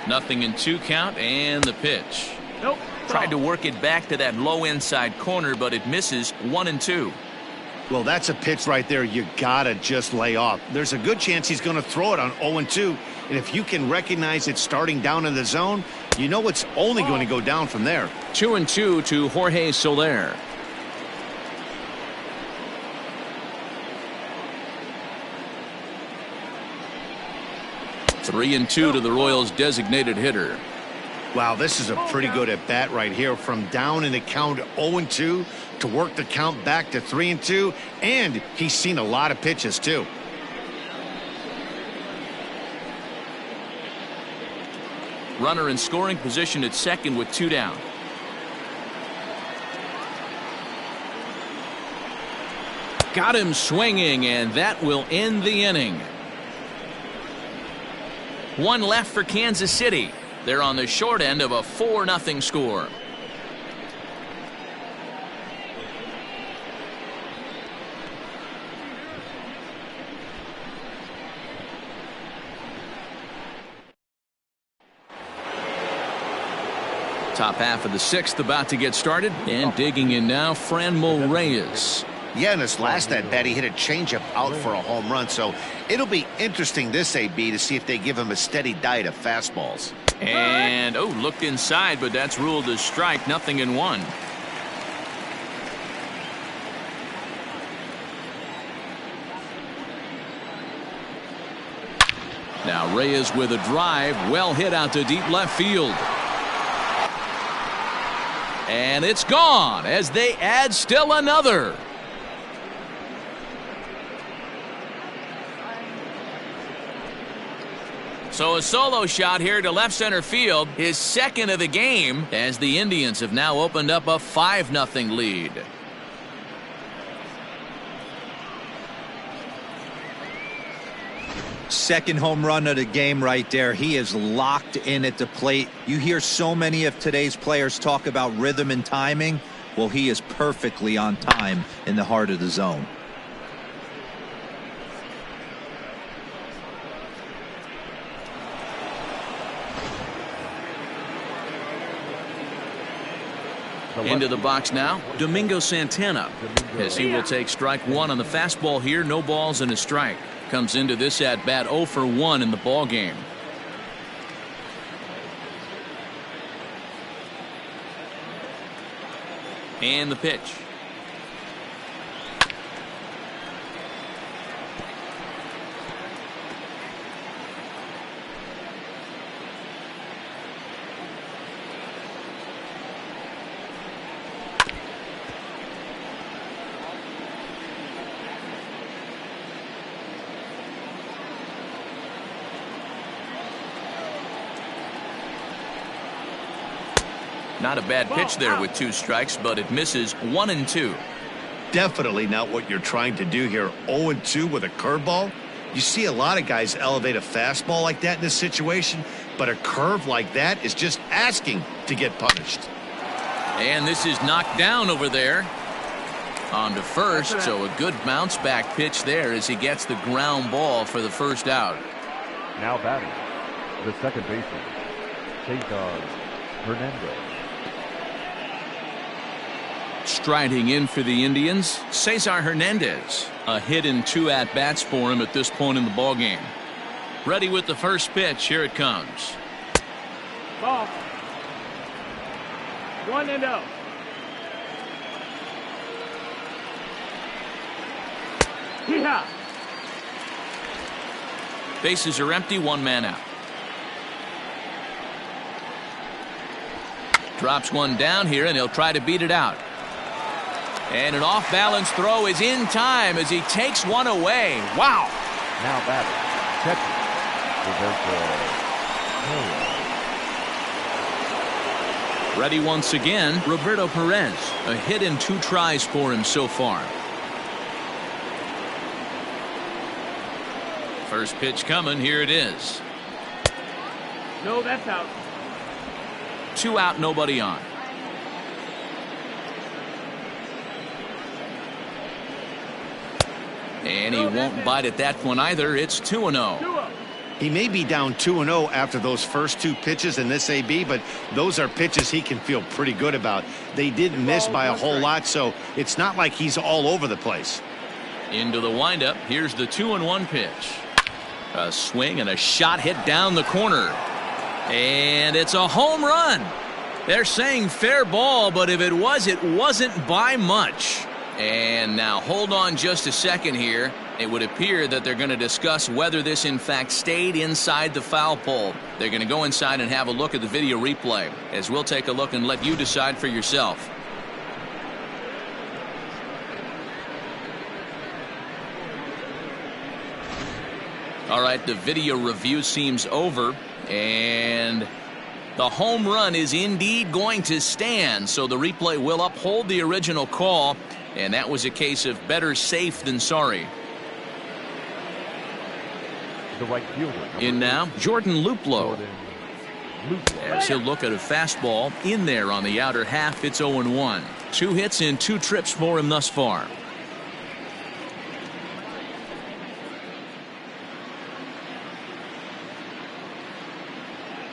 Nothing in 2 count, and the pitch. Nope. Tried to work it back to that low inside corner, but it misses. 1-2. Well, that's a pitch right there you gotta just lay off. There's a good chance he's going to throw it on 0-2, and if you can recognize it starting down in the zone, you know it's only going to go down from there. 2-2 to Jorge Soler. Three and 2 to the Royals' designated hitter. Wow, this is a pretty good at bat right here. From down in the count 0-2 to work the count back to 3-2, and he's seen a lot of pitches too. Runner in scoring position at second with 2 down. Got him swinging, and that will end the inning. 1 left for Kansas City. They're on the short end of a 4-0 score. Top half of the 6th about to get started, and digging in now, Franmil Reyes. Yeah, in his last at bat, he hit a changeup out for a home run, so it'll be interesting this AB to see if they give him a steady diet of fastballs. And looked inside, but that's ruled a strike. 0-1. Now Reyes with a drive, well hit out to deep left field. And it's gone as they add still another. So a solo shot here to left center field, his second of the game, as the Indians have now opened up a 5-0 lead. Second home run of the game right there. He is locked in at the plate. You hear so many of today's players talk about rhythm and timing. Well, he is perfectly on time in the heart of the zone. Into the box now, Domingo Santana, as he will take strike 1 on the fastball here. No balls and a strike. Comes into this at bat 0 for 1 in the ball game. And the pitch. Not a bad pitch there with 2 strikes, but it misses 1-2. Definitely not what you're trying to do here. 0-2 with a curveball. You see a lot of guys elevate a fastball like that in this situation, but a curve like that is just asking to get punished. And this is knocked down over there. On to first, so a good bounce back pitch there as he gets the ground ball for the first out. Now batting, the second baseman, Cesar Hernandez. Striding in for the Indians, Cesar Hernandez. A hit and 2 at-bats for him at this point in the ballgame. Ready with the first pitch. Here it comes. Ball. 1-0. Yeehaw. Bases are empty, 1 man out. Drops one down here, and he'll try to beat it out. And an off-balance throw is in time as he takes one away. Wow. Now batting, catcher, Roberto Perez. Ready once again, Roberto Perez. A hit and 2 tries for him so far. First pitch coming. Here it is. No, that's out. 2 out, nobody on. And he won't bite at that one either. It's 2-0. He may be down 2-0 after those first 2 pitches in this AB, but those are pitches he can feel pretty good about. They didn't miss by a whole lot, so it's not like he's all over the place. Into the windup. Here's the 2-1 pitch. A swing and a shot hit down the corner. And it's a home run. They're saying fair ball, but if it wasn't by much. And now hold on just a second here. It would appear that they're going to discuss whether this in fact stayed inside the foul pole. They're going to go inside and have a look at the video replay, as we'll take a look and let you decide for yourself. All right, the video review seems over, and the home run is indeed going to stand, so the replay will uphold the original call, and that was a case of better safe than sorry. The right fielder. In now, Jordan Luplow. As he'll look at a fastball in there on the outer half. It's 0-1. 2 hits and 2 trips for him thus far.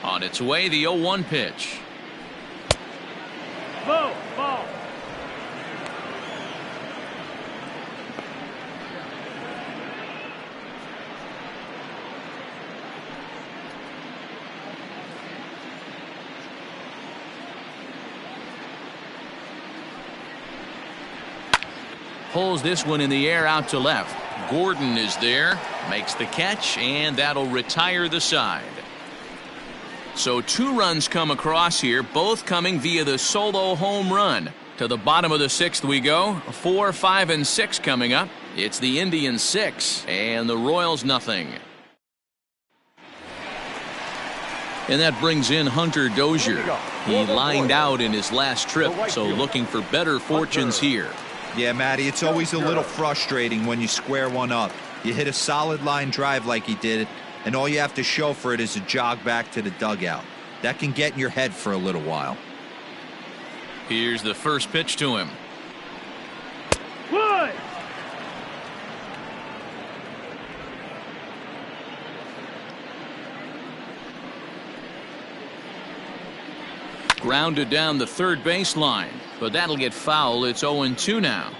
On its way, the 0-1 pitch. Ball. Pulls this one in the air out to left. Gordon is there, makes the catch, and that'll retire the side. So 2 runs come across here, both coming via the solo home run. To the bottom of the 6th we go. 4, 5, and 6 coming up. It's the Indians 6 and the Royals nothing. And that brings in Hunter Dozier. He lined out in his last trip, so looking for better fortunes here. Yeah, Matty, it's always a little frustrating when you square one up. You hit a solid line drive like he did, and all you have to show for it is a jog back to the dugout. That can get in your head for a little while. Here's the first pitch to him. Wood. Grounded down the third baseline, but that'll get foul. It's 0-2 now.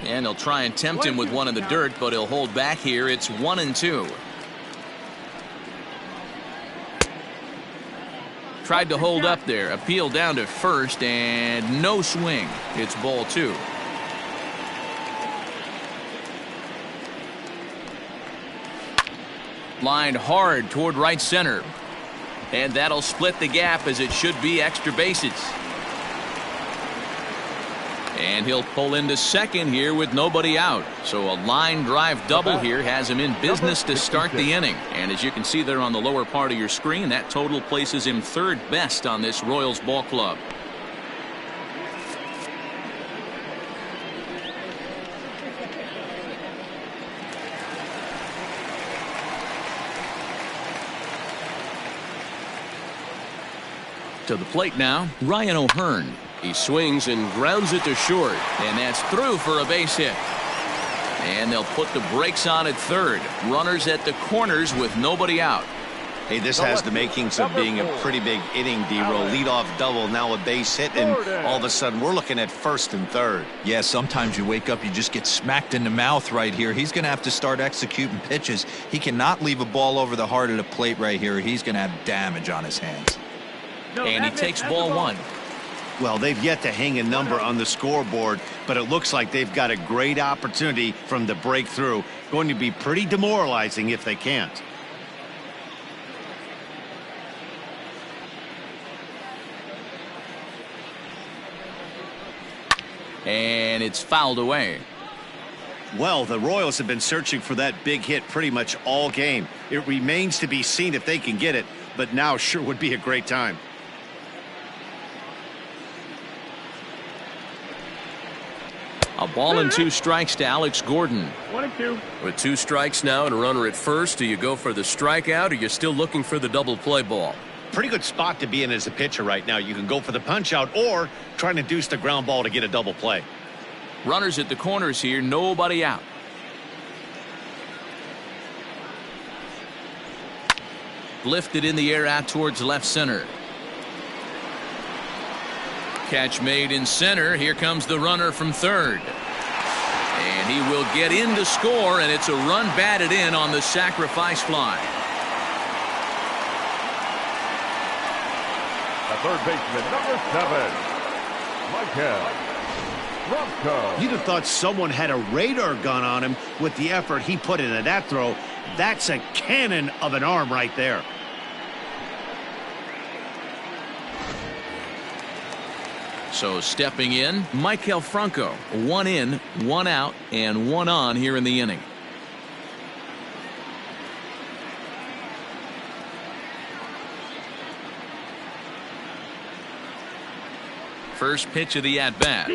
And he'll try and tempt him with one in the dirt, but he'll hold back here. It's 1-2. Tried to hold up there. Appeal down to first, and no swing. It's ball 2. Lined hard toward right center. And that'll split the gap, as it should be extra bases. And he'll pull into second here with nobody out. So a line drive double here has him in business to start the inning. And as you can see there on the lower part of your screen, that total places him third best on this Royals ball club. To the plate now, Ryan O'Hearn. He swings and grounds it to short. And that's through for a base hit. And they'll put the brakes on at third. Runners at the corners with nobody out. Hey, this has the makings of being a pretty big inning, D-Roll. Leadoff double, now a base hit, and all of a sudden we're looking at first and third. Yeah, sometimes you wake up, you just get smacked in the mouth right here. He's going to have to start executing pitches. He cannot leave a ball over the heart of the plate right here. He's going to have damage on his hands. And he takes ball one. Well, they've yet to hang a number on the scoreboard, but it looks like they've got a great opportunity from the breakthrough. Going to be pretty demoralizing if they can't. And it's fouled away. Well, the Royals have been searching for that big hit pretty much all game. It remains to be seen if they can get it, but now sure would be a great time. A ball and 2 strikes to Alex Gordon. 1-2. With 2 strikes now and a runner at first, do you go for the strikeout or you're still looking for the double play ball? Pretty good spot to be in as a pitcher right now. You can go for the punch out or try to deuce the ground ball to get a double play. Runners at the corners here, nobody out. Lifted in the air out towards left center. Catch made in center. Here comes the runner from third. And he will get in to score, and it's a run batted in on the sacrifice fly. The third baseman, number 7, Michael Hrabka. You'd have thought someone had a radar gun on him with the effort he put into that throw. That's a cannon of an arm right there. So stepping in, Maikel Franco. 1 in, 1 out, and 1 on here in the inning. First pitch of the at-bat.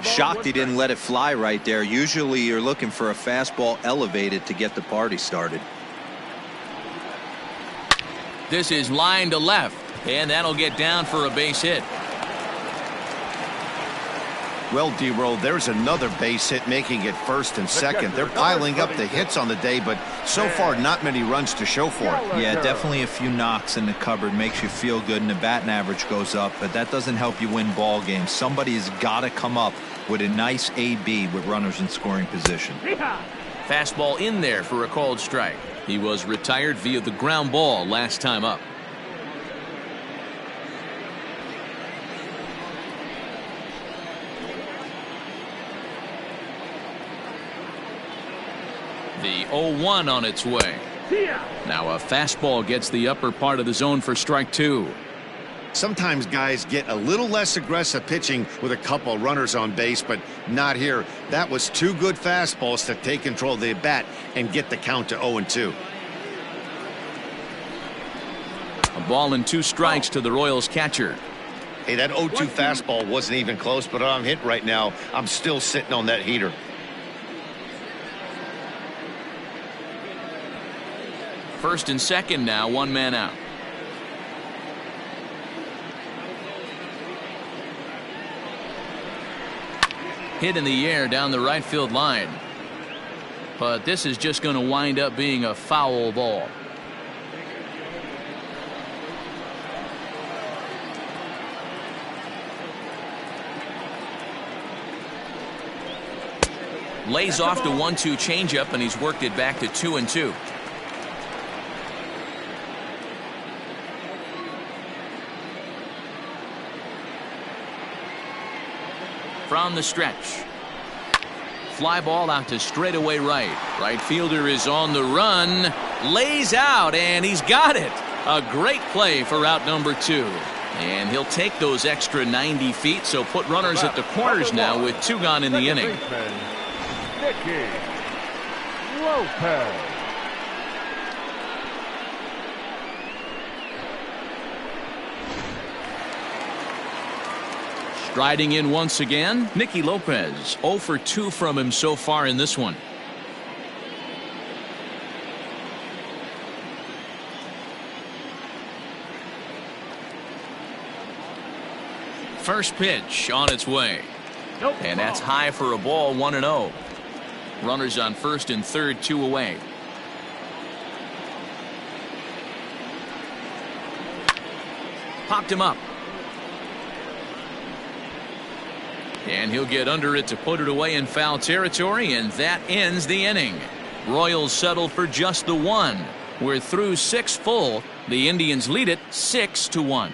Shocked he didn't let it fly right there. Usually you're looking for a fastball elevated to get the party started. This is line to left, and that'll get down for a base hit. Well, D-Roll, there's another base hit making it first and second. They're piling up the hits on the day, but so far not many runs to show for it. Yeah, definitely a few knocks in the cupboard makes you feel good, and the batting average goes up, but that doesn't help you win ball games. Somebody's got to come up with a nice AB with runners in scoring position. Fastball in there for a called strike. He was retired via the ground ball last time up. The 0-1 on its way. Now a fastball gets the upper part of the zone for strike 2. Sometimes guys get a little less aggressive pitching with a couple runners on base, but not here. That was 2 good fastballs to take control of the bat and get the count to 0-2. A ball and 2 strikes to the Royals catcher. Hey, that 0-2 fastball wasn't even close, but I'm hit right now. I'm still sitting on that heater. First and second now, 1 man out. Hit in the air down the right field line. But this is just going to wind up being a foul ball. Lays off the 1-2 changeup, and he's worked it back to 2-2. From the stretch. Fly ball out to straightaway right. Right fielder is on the run. Lays out, and he's got it. A great play for out number 2. And he'll take those extra 90 feet, so put runners at the corners now with 2 gone in the inning. Nicky Lopez. Striding in once again, Nicky Lopez. 0 for 2 from him so far in this one. First pitch on its way. Nope. And that's high for a ball, 1-0. Runners on first and third, 2 away. Popped him up. And he'll get under it to put it away in foul territory, and that ends the inning. Royals settle for just the 1. We're through 6 full. The Indians lead it 6-1.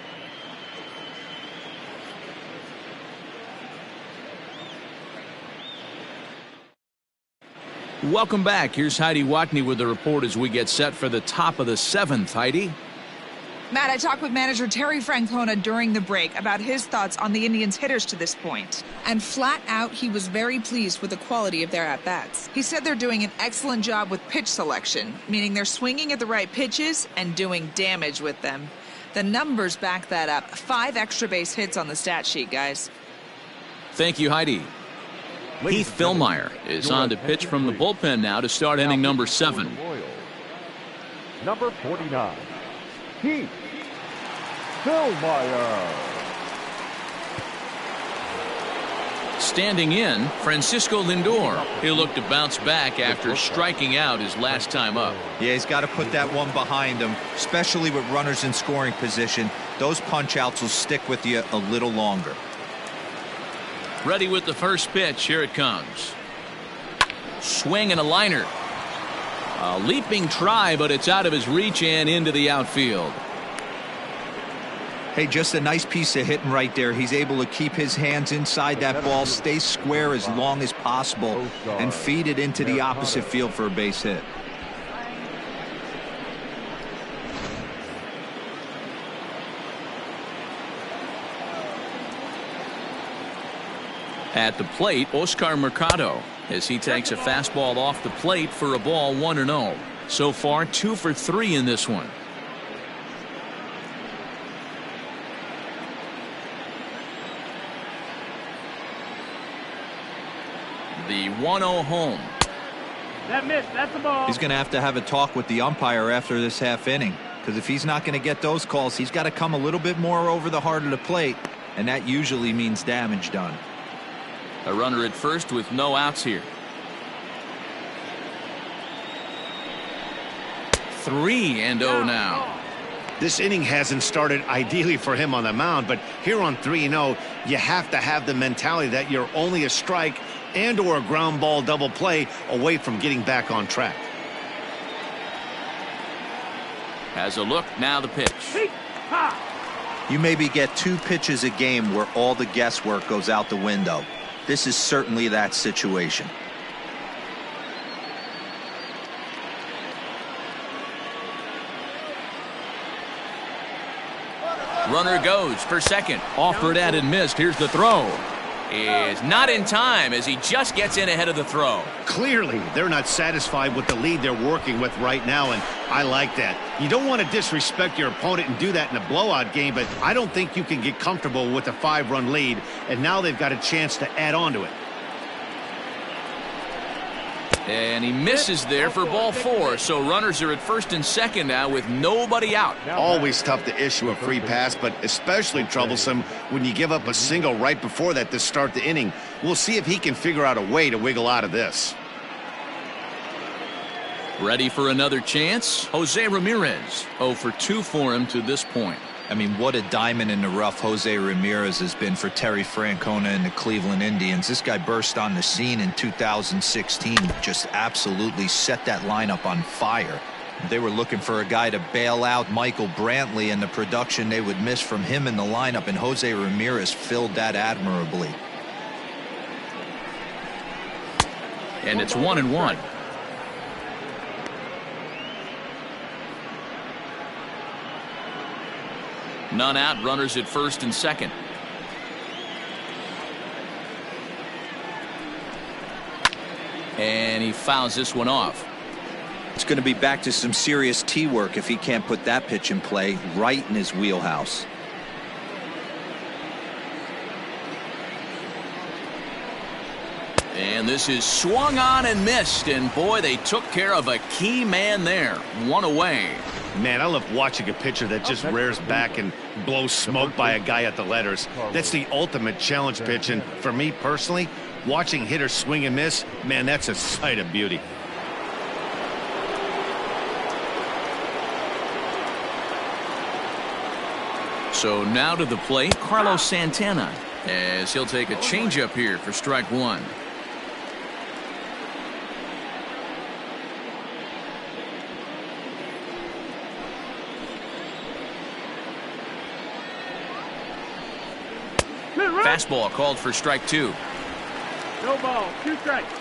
Welcome back. Here's Heidi Watney with the report as we get set for the top of the 7th. Heidi? Matt, I talked with manager Terry Francona during the break about his thoughts on the Indians' hitters to this point. And flat out, he was very pleased with the quality of their at-bats. He said they're doing an excellent job with pitch selection, meaning they're swinging at the right pitches and doing damage with them. The numbers back that up. 5 extra base hits on the stat sheet, guys. Thank you, Heidi. Heath Fillmyer is on to pitch from the bullpen now to start inning number 7. Number 49, Heath Fillmyer. Standing in, Francisco Lindor. He'll look to bounce back after striking out his last time up. Yeah, he's got to put that one behind him, especially with runners in scoring position. Those punch-outs will stick with you a little longer. Ready with the first pitch. Here it comes. Swing and a liner. A leaping try, but it's out of his reach and into the outfield. Hey, just a nice piece of hitting right there. He's able to keep his hands inside that ball, stay square as long as possible, and feed it into the opposite field for a base hit. At the plate, Oscar Mercado, as he takes a fastball off the plate for a ball, 1-0. So far, 2 for 3 in this one. The 1-0 home. That missed. That's the ball. He's going to have a talk with the umpire after this half inning, because if he's not going to get those calls, he's got to come a little bit more over the heart of the plate, and that usually means damage done. A runner at first with no outs here. 3-0 now. This inning hasn't started ideally for him on the mound, but here on 3-0, you have to have the mentality that you're only a strike and or a ground ball double play away from getting back on track. Has a look, now the pitch. You maybe get 2 pitches a game where all the guesswork goes out the window. This is certainly that situation. Runner goes for second. Offered at and missed. Here's the throw. Is not in time as he just gets in ahead of the throw. Clearly, they're not satisfied with the lead they're working with right now, and I like that. You don't want to disrespect your opponent and do that in a blowout game, but I don't think you can get comfortable with a 5-run lead, and now they've got a chance to add on to it. And he misses there for ball 4, so runners are at first and second now with nobody out. Always tough to issue a free pass, but especially troublesome when you give up a single right before that to start the inning. We'll see if he can figure out a way to wiggle out of this. Ready for another chance? Jose Ramirez. 0 for 2 for him to this point. I mean, what a diamond in the rough Jose Ramirez has been for Terry Francona and the Cleveland Indians. This guy burst on the scene in 2016, just absolutely set that lineup on fire. They were looking for a guy to bail out Michael Brantley and the production they would miss from him in the lineup, and Jose Ramirez filled that admirably. And it's 1-1. None out, runners at first and second. And he fouls this one off. It's going to be back to some serious tee work if he can't put that pitch in play right in his wheelhouse. And this is swung on and missed, and boy, they took care of a key man there. One away. Man, I love watching a pitcher that just rears back and blows smoke by a guy at the letters. That's the ultimate challenge pitch, and for me personally, watching hitters swing and miss, man, that's a sight of beauty. So now to the plate, Carlos Santana, as he'll take a changeup here for strike one. Fastball called for strike two. No ball, 2 strikes.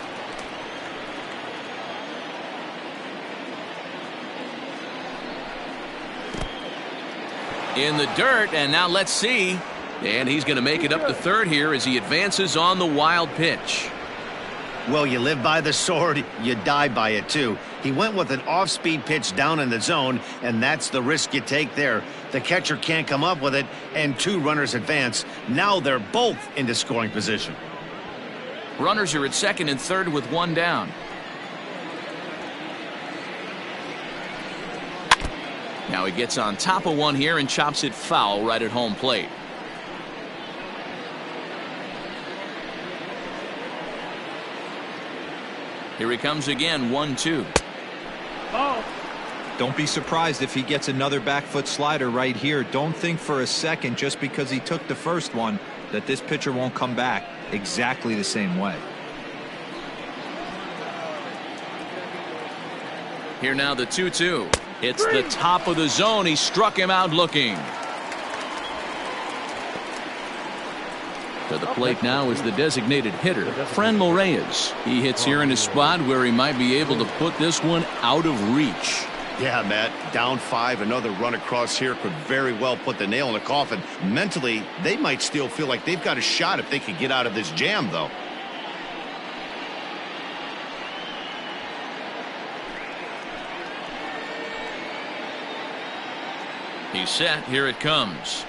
In the dirt, and now let's see. And he's going to make it up to third here as he advances on the wild pitch. Well, you live by the sword, you die by it too. He went with an off-speed pitch down in the zone, and that's the risk you take there. The catcher can't come up with it, and 2 runners advance. Now they're both into scoring position. Runners are at second and third with 1 down. Now he gets on top of one here and chops it foul right at home plate. Here he comes again, 1-2. Ball. Don't be surprised if he gets another back foot slider right here. Don't think for a second, just because he took the first one, that this pitcher won't come back exactly the same way. Here now the 2-2. It's the top of the zone. He struck him out looking. To the plate now is the designated hitter, Franmil Reyes. He hits here in a spot where he might be able to put this one out of reach. Yeah, Matt, down 5, another run across here could very well put the nail in the coffin. Mentally, they might still feel like they've got a shot if they could get out of this jam, though. He's set. Here it comes.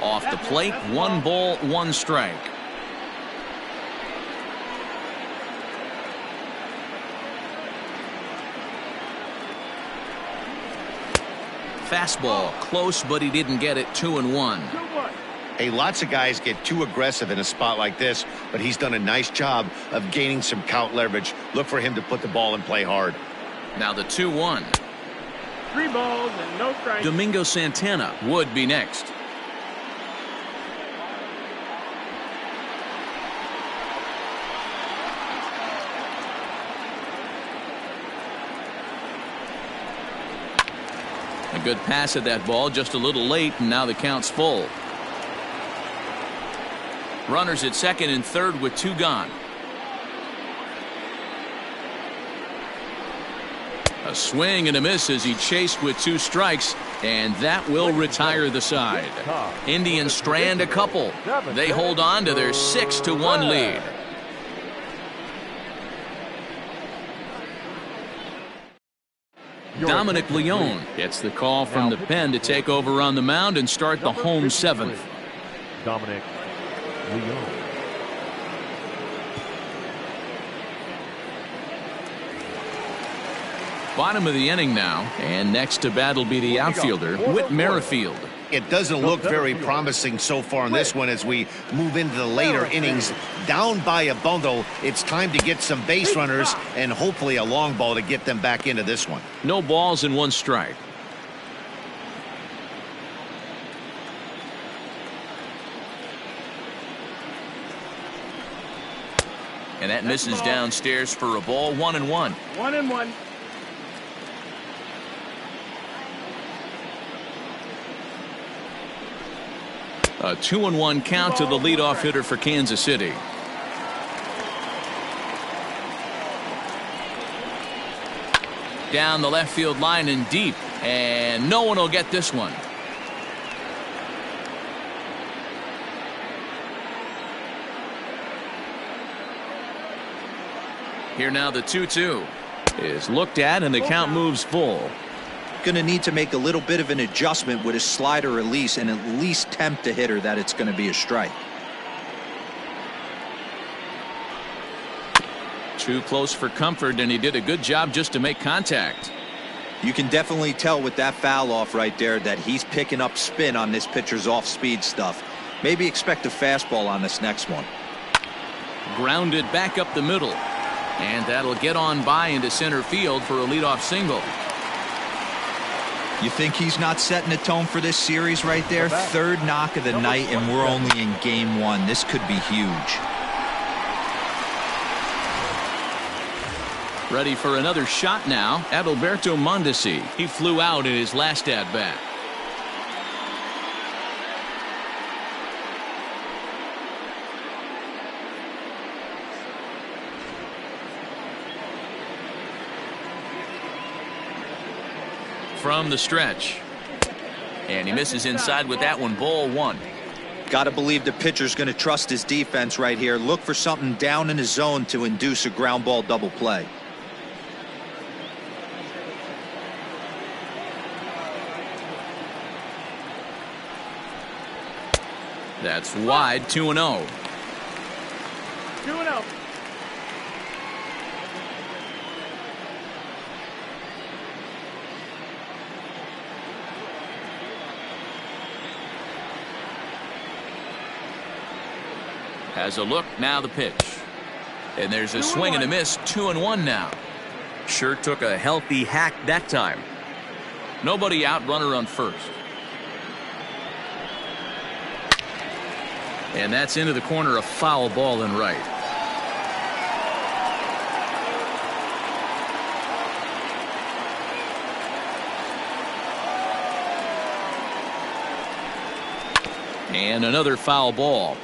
Off the plate, 1 ball, 1 strike. Fastball close, but he didn't get it. 2-1. Hey, lots of guys get too aggressive in a spot like this, but he's done a nice job of gaining some count leverage. Look for him to put the ball in play hard. Now the 2-1. 3 balls and no strikes. Domingo Santana would be next. A good pass at that ball, just a little late, and now the count's full. Runners at second and third with 2 gone. A swing and a miss as he chased with 2 strikes, and that will retire the side. Indians strand a couple. They hold on to their 6-1 lead. Dominic Leone gets the call from the pen to take over on the mound and start the home 7th. Dominic Leone. Bottom of the inning now, and next to bat will be the outfielder, Whit Merrifield. It doesn't look very promising so far in this one as we move into the later innings. Down by a bundle, it's time to get some base runners and hopefully a long ball to get them back into this one. No balls and 1 strike. And that misses downstairs for a ball. 1-1. 1-1. A 2-1 count to the leadoff hitter for Kansas City. Down the left field line and deep, and no one will get this one. Here now the 2-2 is looked at, and the count moves full. Going to need to make a little bit of an adjustment with his slider release and at least tempt the hitter that it's going to be a strike. Too close for comfort, and he did a good job just to make contact. You can definitely tell with that foul off right there that he's picking up spin on this pitcher's off-speed stuff. Maybe expect a fastball on this next one. Grounded back up the middle, and that'll get on by into center field for a leadoff single. You think he's not setting the tone for this series right there? Third knock of the night, and we're only in game one. This could be huge. Ready for another shot now, Adalberto Mondesi. He flew out in his last at-bat. From the stretch. And he misses inside with that one, ball one. Got to believe the pitcher's going to trust his defense right here. Look for something down in his zone to induce a ground ball double play. That's wide, 2-0. 2-0. Has a look, now the pitch. And there's a swing and a miss, 2-1 now. Sure took a healthy hack that time. Nobody out, runner on first. And that's into the corner, a foul ball in right. And another foul ball.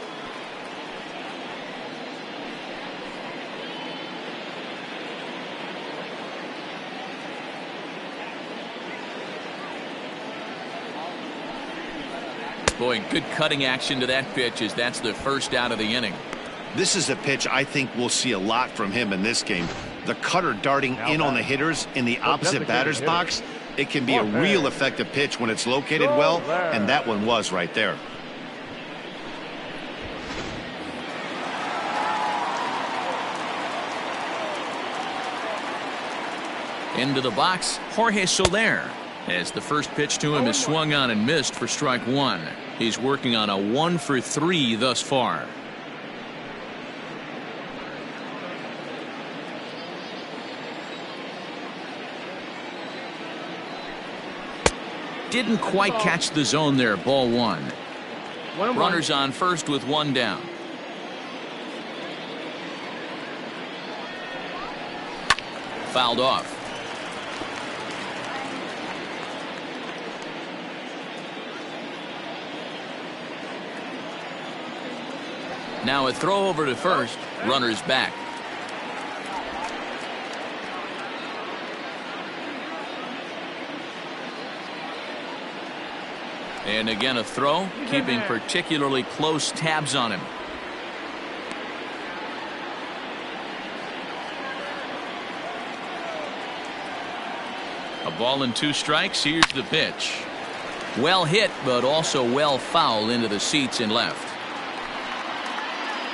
Boy, good cutting action to that pitch, as that's the first out of the inning. This is a pitch I think we'll see a lot from him in this game. The cutter darting in on the hitters in the opposite batter's box. It can be a real effective pitch when it's located well, and that one was right there. Into the box, Jorge Soler, as the first pitch to him is swung on and missed for strike one. He's working on a 1-for-3 thus far. Didn't quite catch the zone there, ball one. Runners on first with one down. Fouled off. Now a throw over to first. Runners back. And again a throw, keeping particularly close tabs on him. A ball and 2 strikes. Here's the pitch. Well hit, but also well fouled into the seats in left.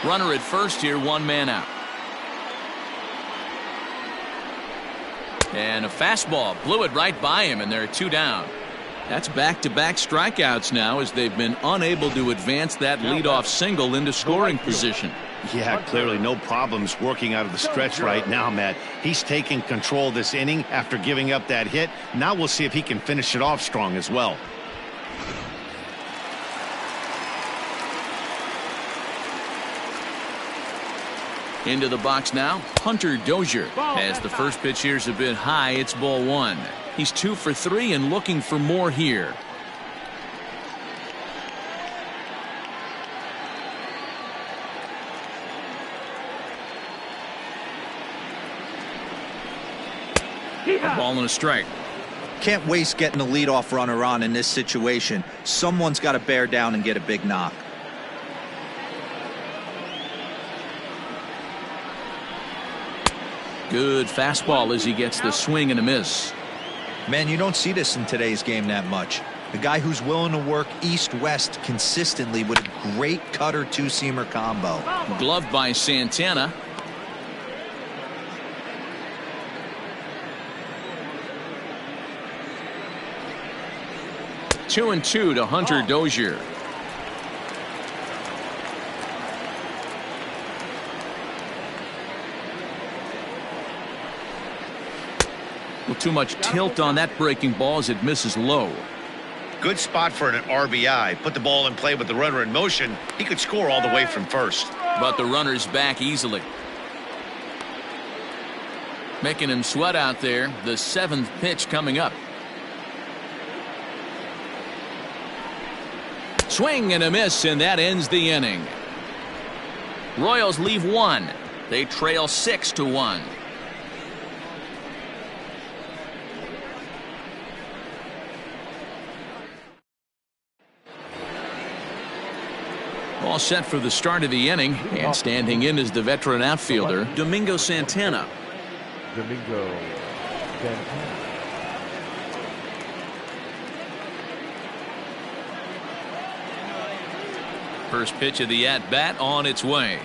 Runner at first here, 1 man out. And a fastball blew it right by him, and they're 2 down. That's back-to-back strikeouts now, as they've been unable to advance that leadoff single into scoring position. Yeah, clearly no problems working out of the stretch right now, Matt. He's taking control of this inning after giving up that hit. Now we'll see if he can finish it off strong as well. Into the box now, Hunter Dozier. As the first pitch here's a bit high, it's ball 1. He's 2 for 3 and looking for more here. A ball and a strike. Can't waste getting the leadoff runner on in this situation. Someone's got to bear down and get a big knock. Good fastball as he gets the swing and a miss. Man, you don't see this in today's game that much. The guy who's willing to work east-west consistently with a great cutter two-seamer combo. Gloved by Santana. Two and two to Hunter Dozier. Too much tilt on that breaking ball as it misses low. Good spot for an RBI. Put the ball in play with the runner in motion. He could score all the way from first. But the runner's back easily. Making him sweat out there. The 7th pitch coming up. Swing and a miss, and that ends the inning. Royals leave one. They trail 6-1. All set for the start of the inning, and standing in is the veteran outfielder, Domingo Santana. Domingo Santana. First pitch of the at-bat on its way.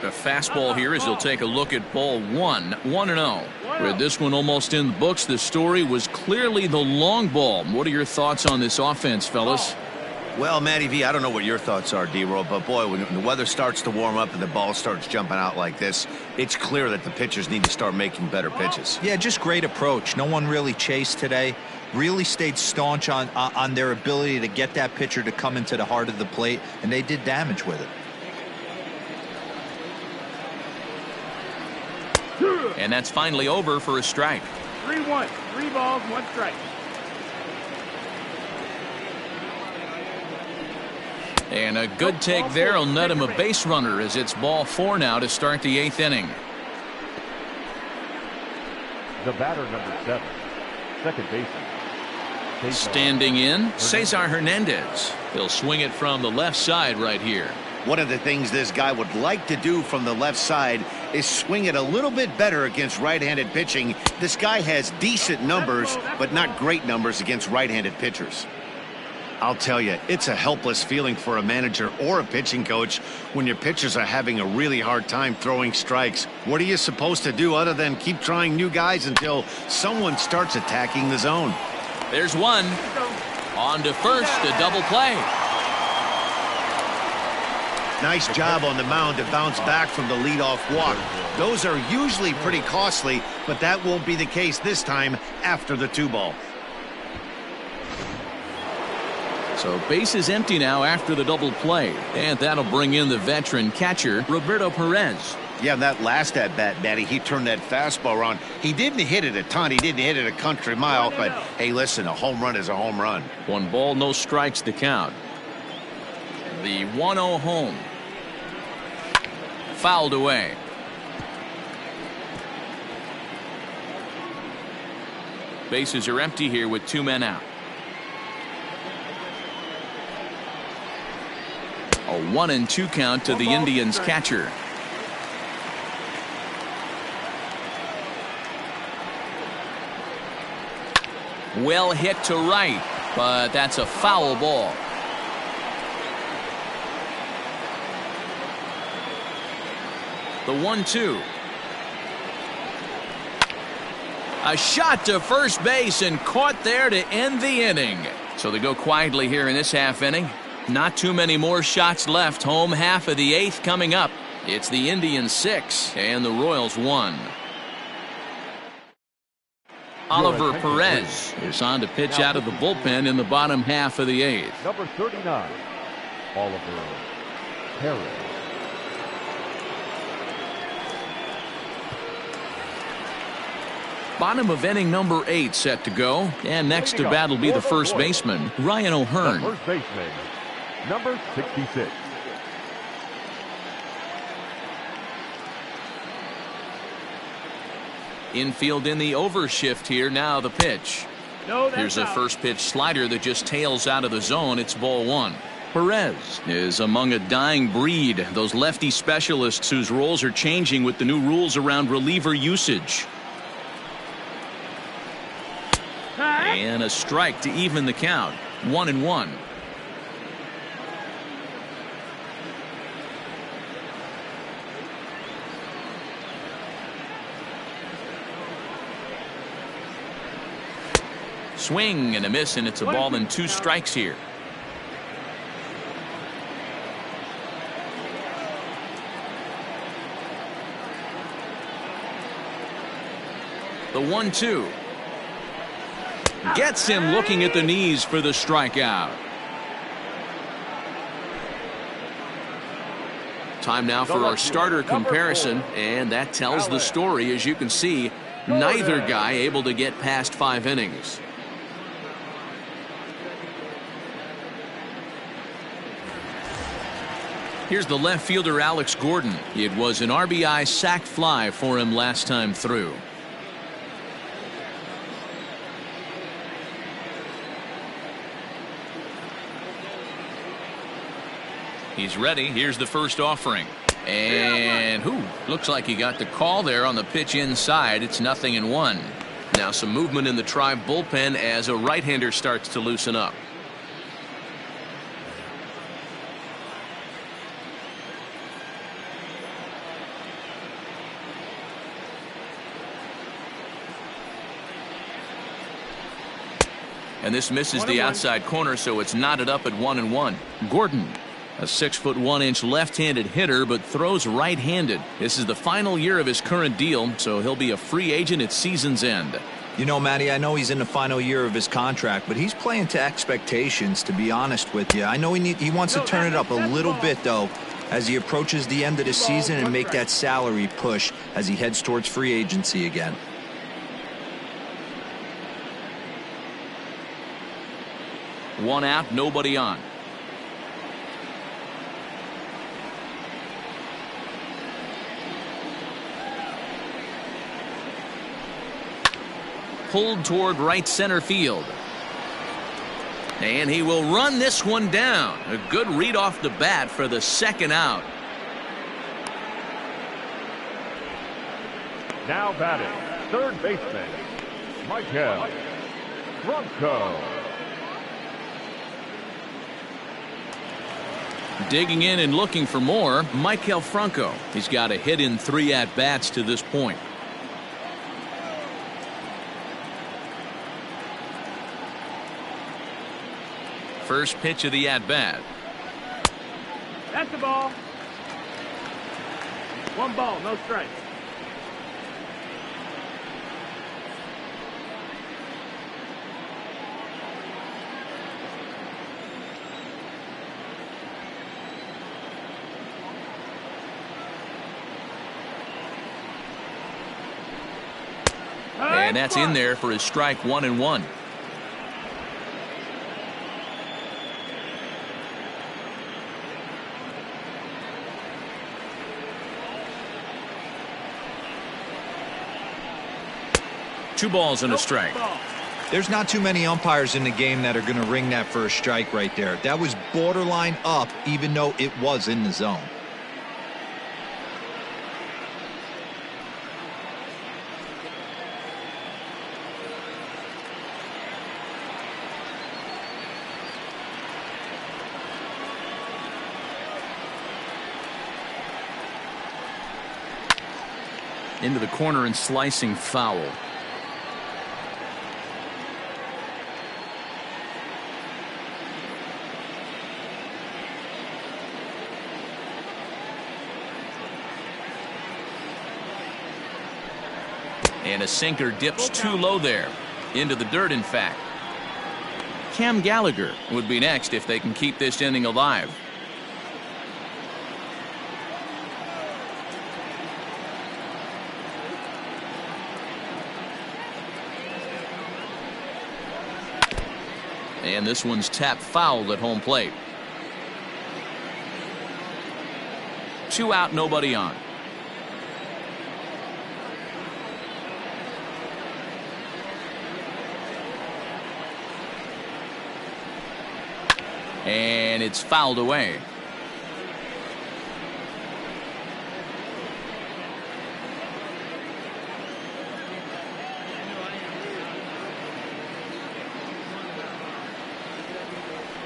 The fastball here as he'll take a look at ball 1, 1-0. With this one almost in the books, the story was clearly the long ball. What are your thoughts on this offense, fellas? Well, Matty V, I don't know what your thoughts are, D-Roll, but boy, when the weather starts to warm up and the ball starts jumping out like this, it's clear that the pitchers need to start making better pitches. Yeah, just great approach. No one really chased today. Really stayed staunch on their ability to get that pitcher to come into the heart of the plate, and they did damage with it. And that's finally over for a strike. 3-1. 3 balls, 1 strike. And a good take there will net him a base runner as it's ball 4 now to start the 8th inning. The batter, number 7, second baseman. Standing in, Cesar Hernandez. He'll swing it from the left side right here. One of the things this guy would like to do from the left side is swing it a little bit better against right-handed pitching. This guy has decent numbers, but not great numbers against right-handed pitchers. I'll tell you, it's a helpless feeling for a manager or a pitching coach when your pitchers are having a really hard time throwing strikes. What are you supposed to do other than keep trying new guys until someone starts attacking the zone? There's one. On to first, a double play. Nice job on the mound to bounce back from the leadoff walk. Those are usually pretty costly, but that won't be the case this time after the 2-ball. So base is empty now after the double play, and that'll bring in the veteran catcher, Roberto Perez. Yeah, that last at-bat, Matty, he turned that fastball around. He didn't hit it a ton. He didn't hit it a country mile, but hey, listen, a home run is a home run. 1 ball, no strikes to count. The 1-0 home. Fouled away. Bases are empty here with 2 men out. A 1-2 count to the Indians catcher. Well hit to right, but that's a foul ball. The 1-2. A shot to first base and caught there to end the inning. So they go quietly here in this half inning. Not too many more shots left. Home half of the 8th coming up. It's the Indians 6 and the Royals 1. Oliver Perez is on to pitch out of the bullpen in the bottom half of the 8th. Number 39, Oliver Perez. Bottom of inning number 8 set to go. And next to bat will be the first baseman, Ryan O'Hearn. The first baseman, number 66. Infield in the overshift here. Now the pitch. No, that's Here's a out. first pitch slider that just tails out of the zone. It's ball one. Perez is among a dying breed. Those lefty specialists whose roles are changing with the new rules around reliever usage. And a strike to even the count. 1-1. Swing and a miss, and it's a ball and 2 strikes here. The 1-2. Gets him looking at the knees for the strikeout. Time now for our starter comparison, and that tells the story. As you can see, neither guy able to get past 5 innings. Here's the left fielder, Alex Gordon. It was an RBI sac fly for him last time through. He's ready. Here's the first offering. And looks like he got the call there on the pitch inside. It's 0-1. Now some movement in the Tribe bullpen as a right-hander starts to loosen up. And this misses the outside corner, so it's knotted up at 1-1. Gordon, a 6'1" left-handed hitter, but throws right-handed. This is the final year of his current deal, so he'll be a free agent at season's end. You know, Matty, I know he's in the final year of his contract, but he's playing to expectations, to be honest with you. I know he wants to turn it up a little bit, though, as he approaches the end of the season and make that salary push as he heads towards free agency again. One out, nobody on. Pulled toward right center field. And he will run this one down. A good read off the bat for the second out. Now batting, third baseman, Maikel Franco. Digging in and looking for more, Maikel Franco. He's got a hit in 3 at-bats to this point. First pitch of the at-bat. That's the ball. 1 ball, no strike. And that's in there for his strike. 1-1. Two balls and a strike. There's not too many umpires in the game that are going to ring that first strike right there. That was borderline up, even though it was in the zone. Into the corner and slicing foul. And a sinker dips too low there. Into the dirt, in fact. Cam Gallagher would be next if they can keep this inning alive. And this one's tapped foul at home plate. 2 out, nobody on. And it's fouled away.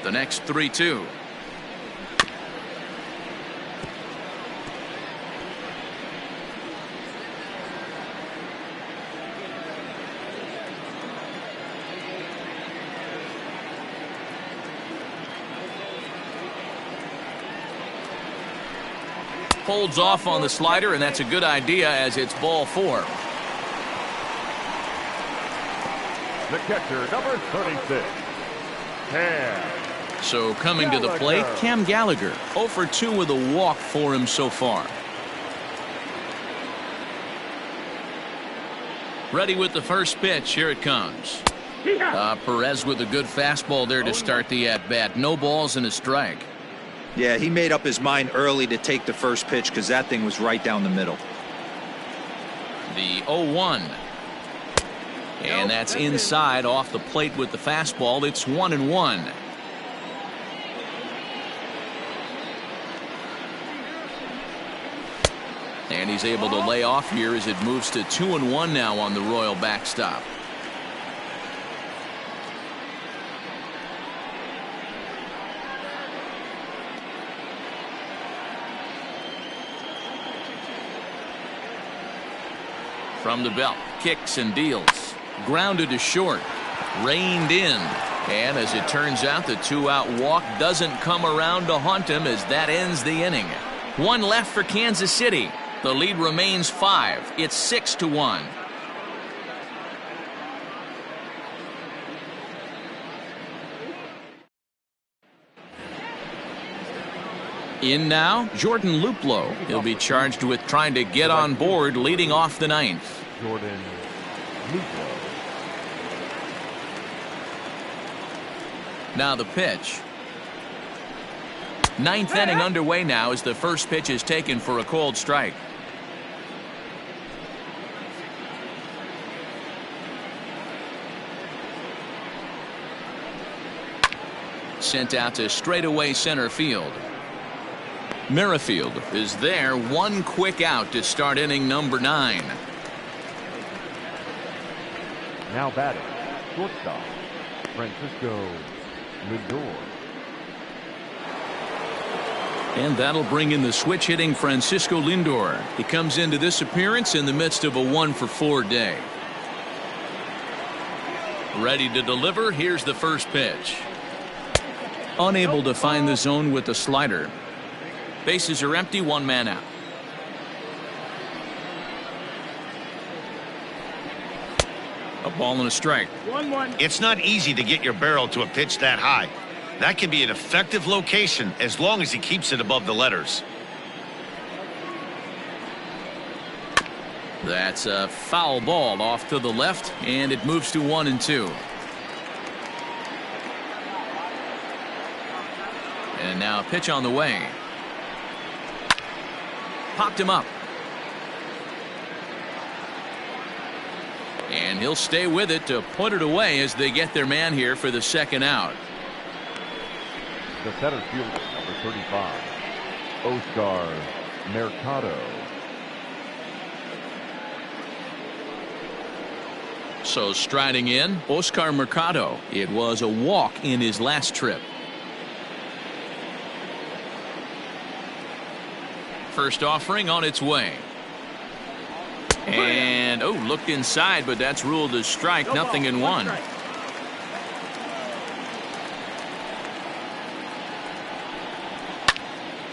The next 3-2. Holds off on the slider, and that's a good idea as it's ball 4. The catcher, number 36, Cam. So coming to the plate, Cam Gallagher. 0 for 2 with a walk for him so far. Ready with the first pitch. Here it comes. Perez with a good fastball there to start the at-bat. No balls and a strike. Yeah, he made up his mind early to take the first pitch because that thing was right down the middle. The 0-1. And that's inside off the plate with the fastball. It's 1-1. And he's able to lay off here as it moves to 2-1 now on the Royal backstop. From the belt, kicks and deals. Grounded to short. Reined in. And as it turns out, the 2-out walk doesn't come around to haunt him as that ends the inning. 1 left for Kansas City. The lead remains 5. It's 6-1. In now, Jordan Luplow. He'll be charged with trying to get on board leading off the 9th. Jordan Luplow. Now the pitch. 9th inning underway now as the first pitch is taken for a called strike. Sent out to straightaway center field. Merrifield is there. 1 quick out to start inning number 9. Now batting, shortstop, Francisco Lindor. And that'll bring in the switch hitting Francisco Lindor. He comes into this appearance in the midst of a 1-for-4 day. Ready to deliver. Here's the first pitch. Unable to find the zone with the slider. Bases are empty, 1 man out. A ball and a strike. 1-1. It's not easy to get your barrel to a pitch that high. That can be an effective location as long as he keeps it above the letters. That's a foul ball off to the left, and it moves to 1-2. And now a pitch on the way. Popped him up. And he'll stay with it to put it away as they get their man here for the 2nd out. The center fielder, number 35, Oscar Mercado. So striding in, Oscar Mercado. It was a walk in his last trip. First offering on its way. And, looked inside, but that's ruled a strike. Nothing in 1.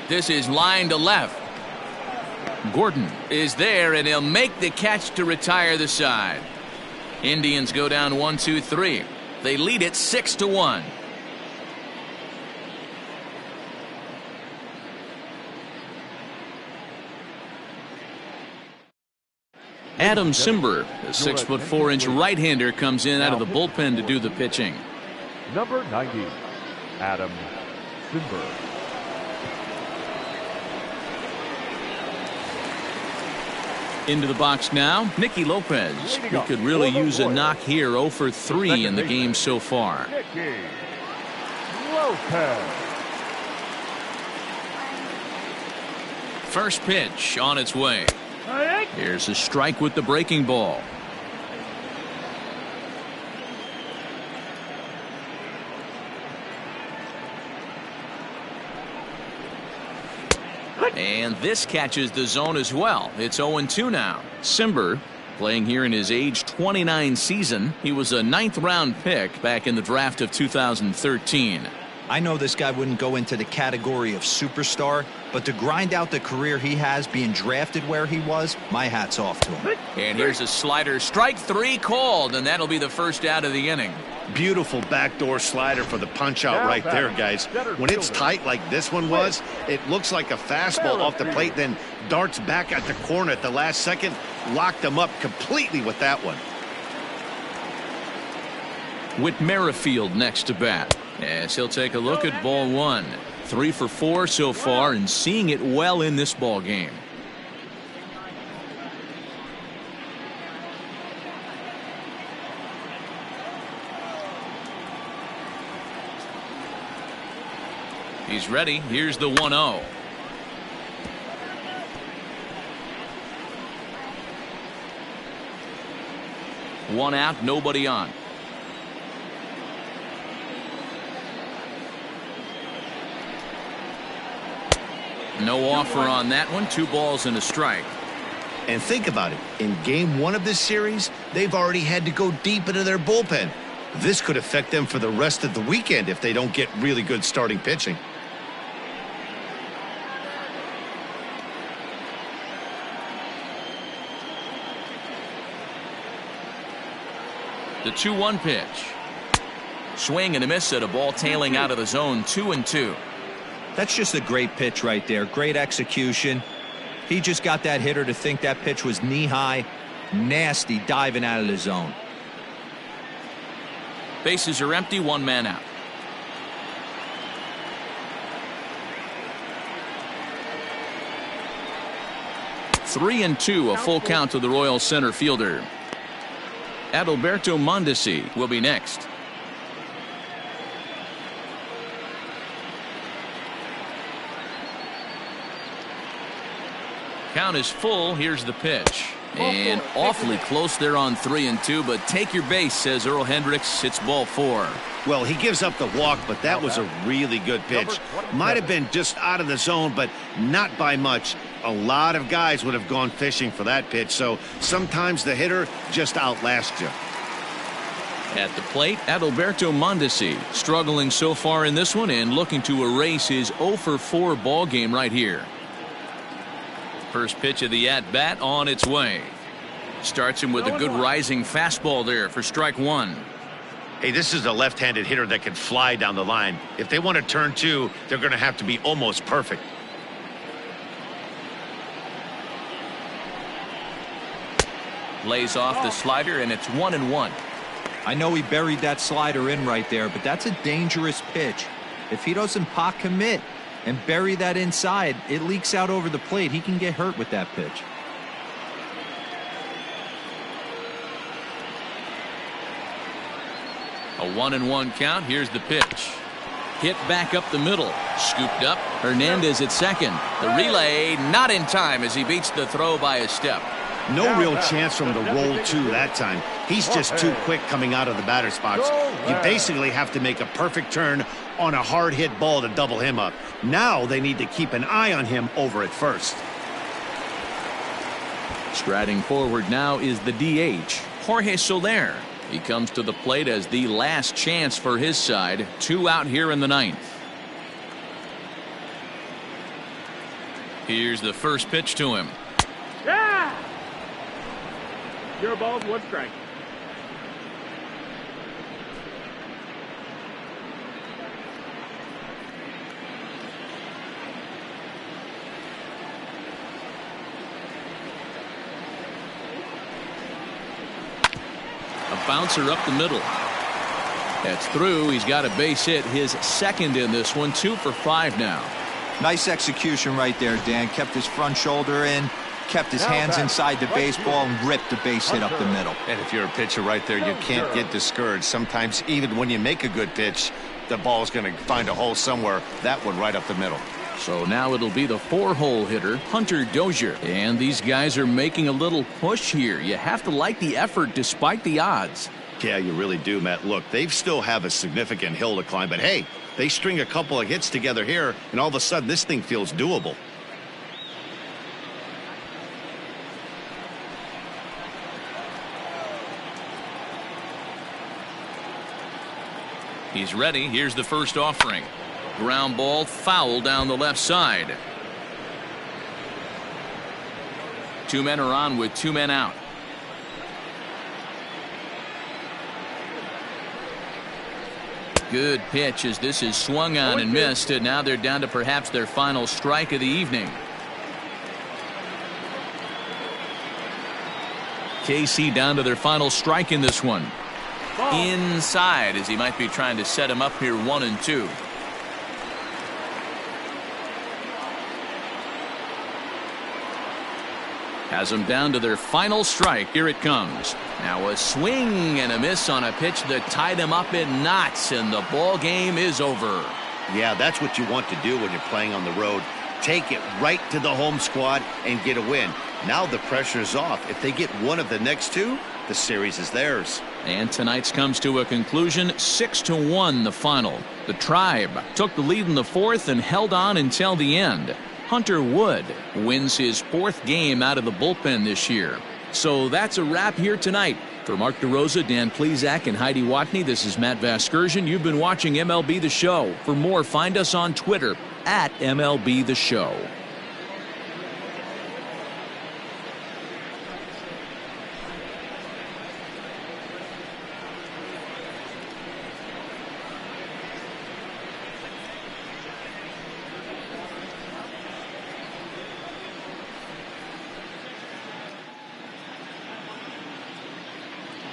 This is line to left. Gordon is there, and he'll make the catch to retire the side. Indians go down 1-2-3. They lead it 6-1. Adam Cimber, the 6'4" right-hander, comes in out of the bullpen to do the pitching. Number 90, Adam Cimber. Into the box now, Nicky Lopez. He could really use a knock here. 0 for 3 in the game so far. Nicky Lopez. Lopez. First pitch on its way. Here's a strike with the breaking ball. And this catches the zone as well. It's 0-2 now. Cimber playing here in his age 29 season. He was a 9th round pick back in the draft of 2013. I know this guy wouldn't go into the category of superstar, but to grind out the career he has being drafted where he was, my hat's off to him. And here's a slider. Strike 3 called, and that'll be the first out of the inning. Beautiful backdoor slider for the punch out right there, guys. When it's tight like this one was, it looks like a fastball off the plate, then darts back at the corner at the last second. Locked him up completely with that one. Whit Merrifield next to bat, as he'll take a look at ball 1. 3 for 4 so far, and seeing it well in this ball game. He's ready. Here's the 1-0. One out, nobody on. No offer on that one. 2 balls and a strike. And think about it. In game 1 of this series, they've already had to go deep into their bullpen. This could affect them for the rest of the weekend if they don't get really good starting pitching. The 2-1 pitch. Swing and a miss at a ball tailing out of the zone. 2-2. That's just a great pitch right there. Great execution. He just got that hitter to think that pitch was knee-high. Nasty diving out of the zone. Bases are empty. 1 man out. Three and 2, a full count to the Royals center fielder. Adalberto Mondesi will be next. Count is full. Here's the pitch. And awfully close there on 3 and 2, but take your base, says Earl Hendricks. It's ball 4. Well, he gives up the walk, but that was a really good pitch. Might have been just out of the zone, but not by much. A lot of guys would have gone fishing for that pitch, so sometimes the hitter just outlasts you. At the plate, Adalberto Mondesi struggling so far in this one and looking to erase his 0 for 4 ball game right here. First pitch of the at-bat on its way. Starts him with a good rising fastball there for strike 1. Hey, this is a left-handed hitter that can fly down the line. If they want to turn 2, they're going to have to be almost perfect. Lays off the slider, and it's 1-1. I know he buried that slider in right there, but that's a dangerous pitch. If he doesn't pot commit and bury that inside, it leaks out over the plate. He can get hurt with that pitch. A 1-1 count. Here's the pitch. Hit back up the middle. Scooped up. Hernandez at second. The relay not in time as he beats the throw by a step. No real chance from the roll 2 that time. He's just too quick coming out of the batter's box. You basically have to make a perfect turn on a hard hit ball to double him up. Now they need to keep an eye on him over at first. Striding forward now is the DH, Jorge Soler. He comes to the plate as the last chance for his side. 2 out here in the 9th. Here's the first pitch to him. Yeah! 0 balls, 1 strike. A bouncer up the middle. That's through. He's got a base hit, his second in this one. 2 for 5 now. Nice execution right there, Dan. Kept his front shoulder in, kept his hands inside the baseball, and ripped the base hit up the middle. And if you're a pitcher right there, you can't get discouraged. Sometimes even when you make a good pitch, the ball's going to find a hole somewhere. That one right up the middle. So now it'll be the 4-hole hitter, Hunter Dozier. And these guys are making a little push here. You have to like the effort despite the odds. Yeah, you really do, Matt. Look, they still have a significant hill to climb, but hey, they string a couple of hits together here, and all of a sudden this thing feels doable. He's ready. Here's the first offering. Ground ball, foul down the left side. 2 men are on with 2 men out. Good pitch as this is swung on and missed, and now they're down to perhaps their final strike of the evening. KC down to their final strike in this one. Inside, as he might be trying to set him up here 1-2. Has them down to their final strike. Here it comes. Now a swing and a miss on a pitch that tied him up in knots, and the ball game is over. Yeah, that's what you want to do when you're playing on the road. Take it right to the home squad and get a win. Now the pressure's off. If they get one of the next 2, the series is theirs. And tonight's comes to a conclusion, 6-1 the final. The Tribe took the lead in the 4th and held on until the end. Hunter Wood wins his 4th game out of the bullpen this year. So that's a wrap here tonight. For Mark DeRosa, Dan Plesac, and Heidi Watney, this is Matt Vasgersian. You've been watching MLB The Show. For more, find us on Twitter at MLB The Show.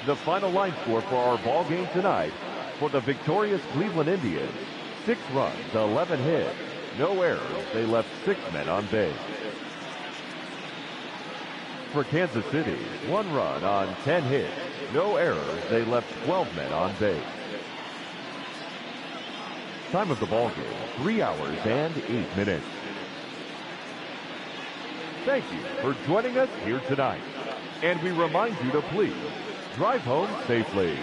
The final line score for our ball game tonight: for the victorious Cleveland Indians, 6 runs, 11 hits, no errors. They left 6 men on base. For Kansas City, 1 run on 10 hits, no errors. They left 12 men on base. Time of the ball game, 3 hours and 8 minutes. Thank you for joining us here tonight. And we remind you to please drive home safely.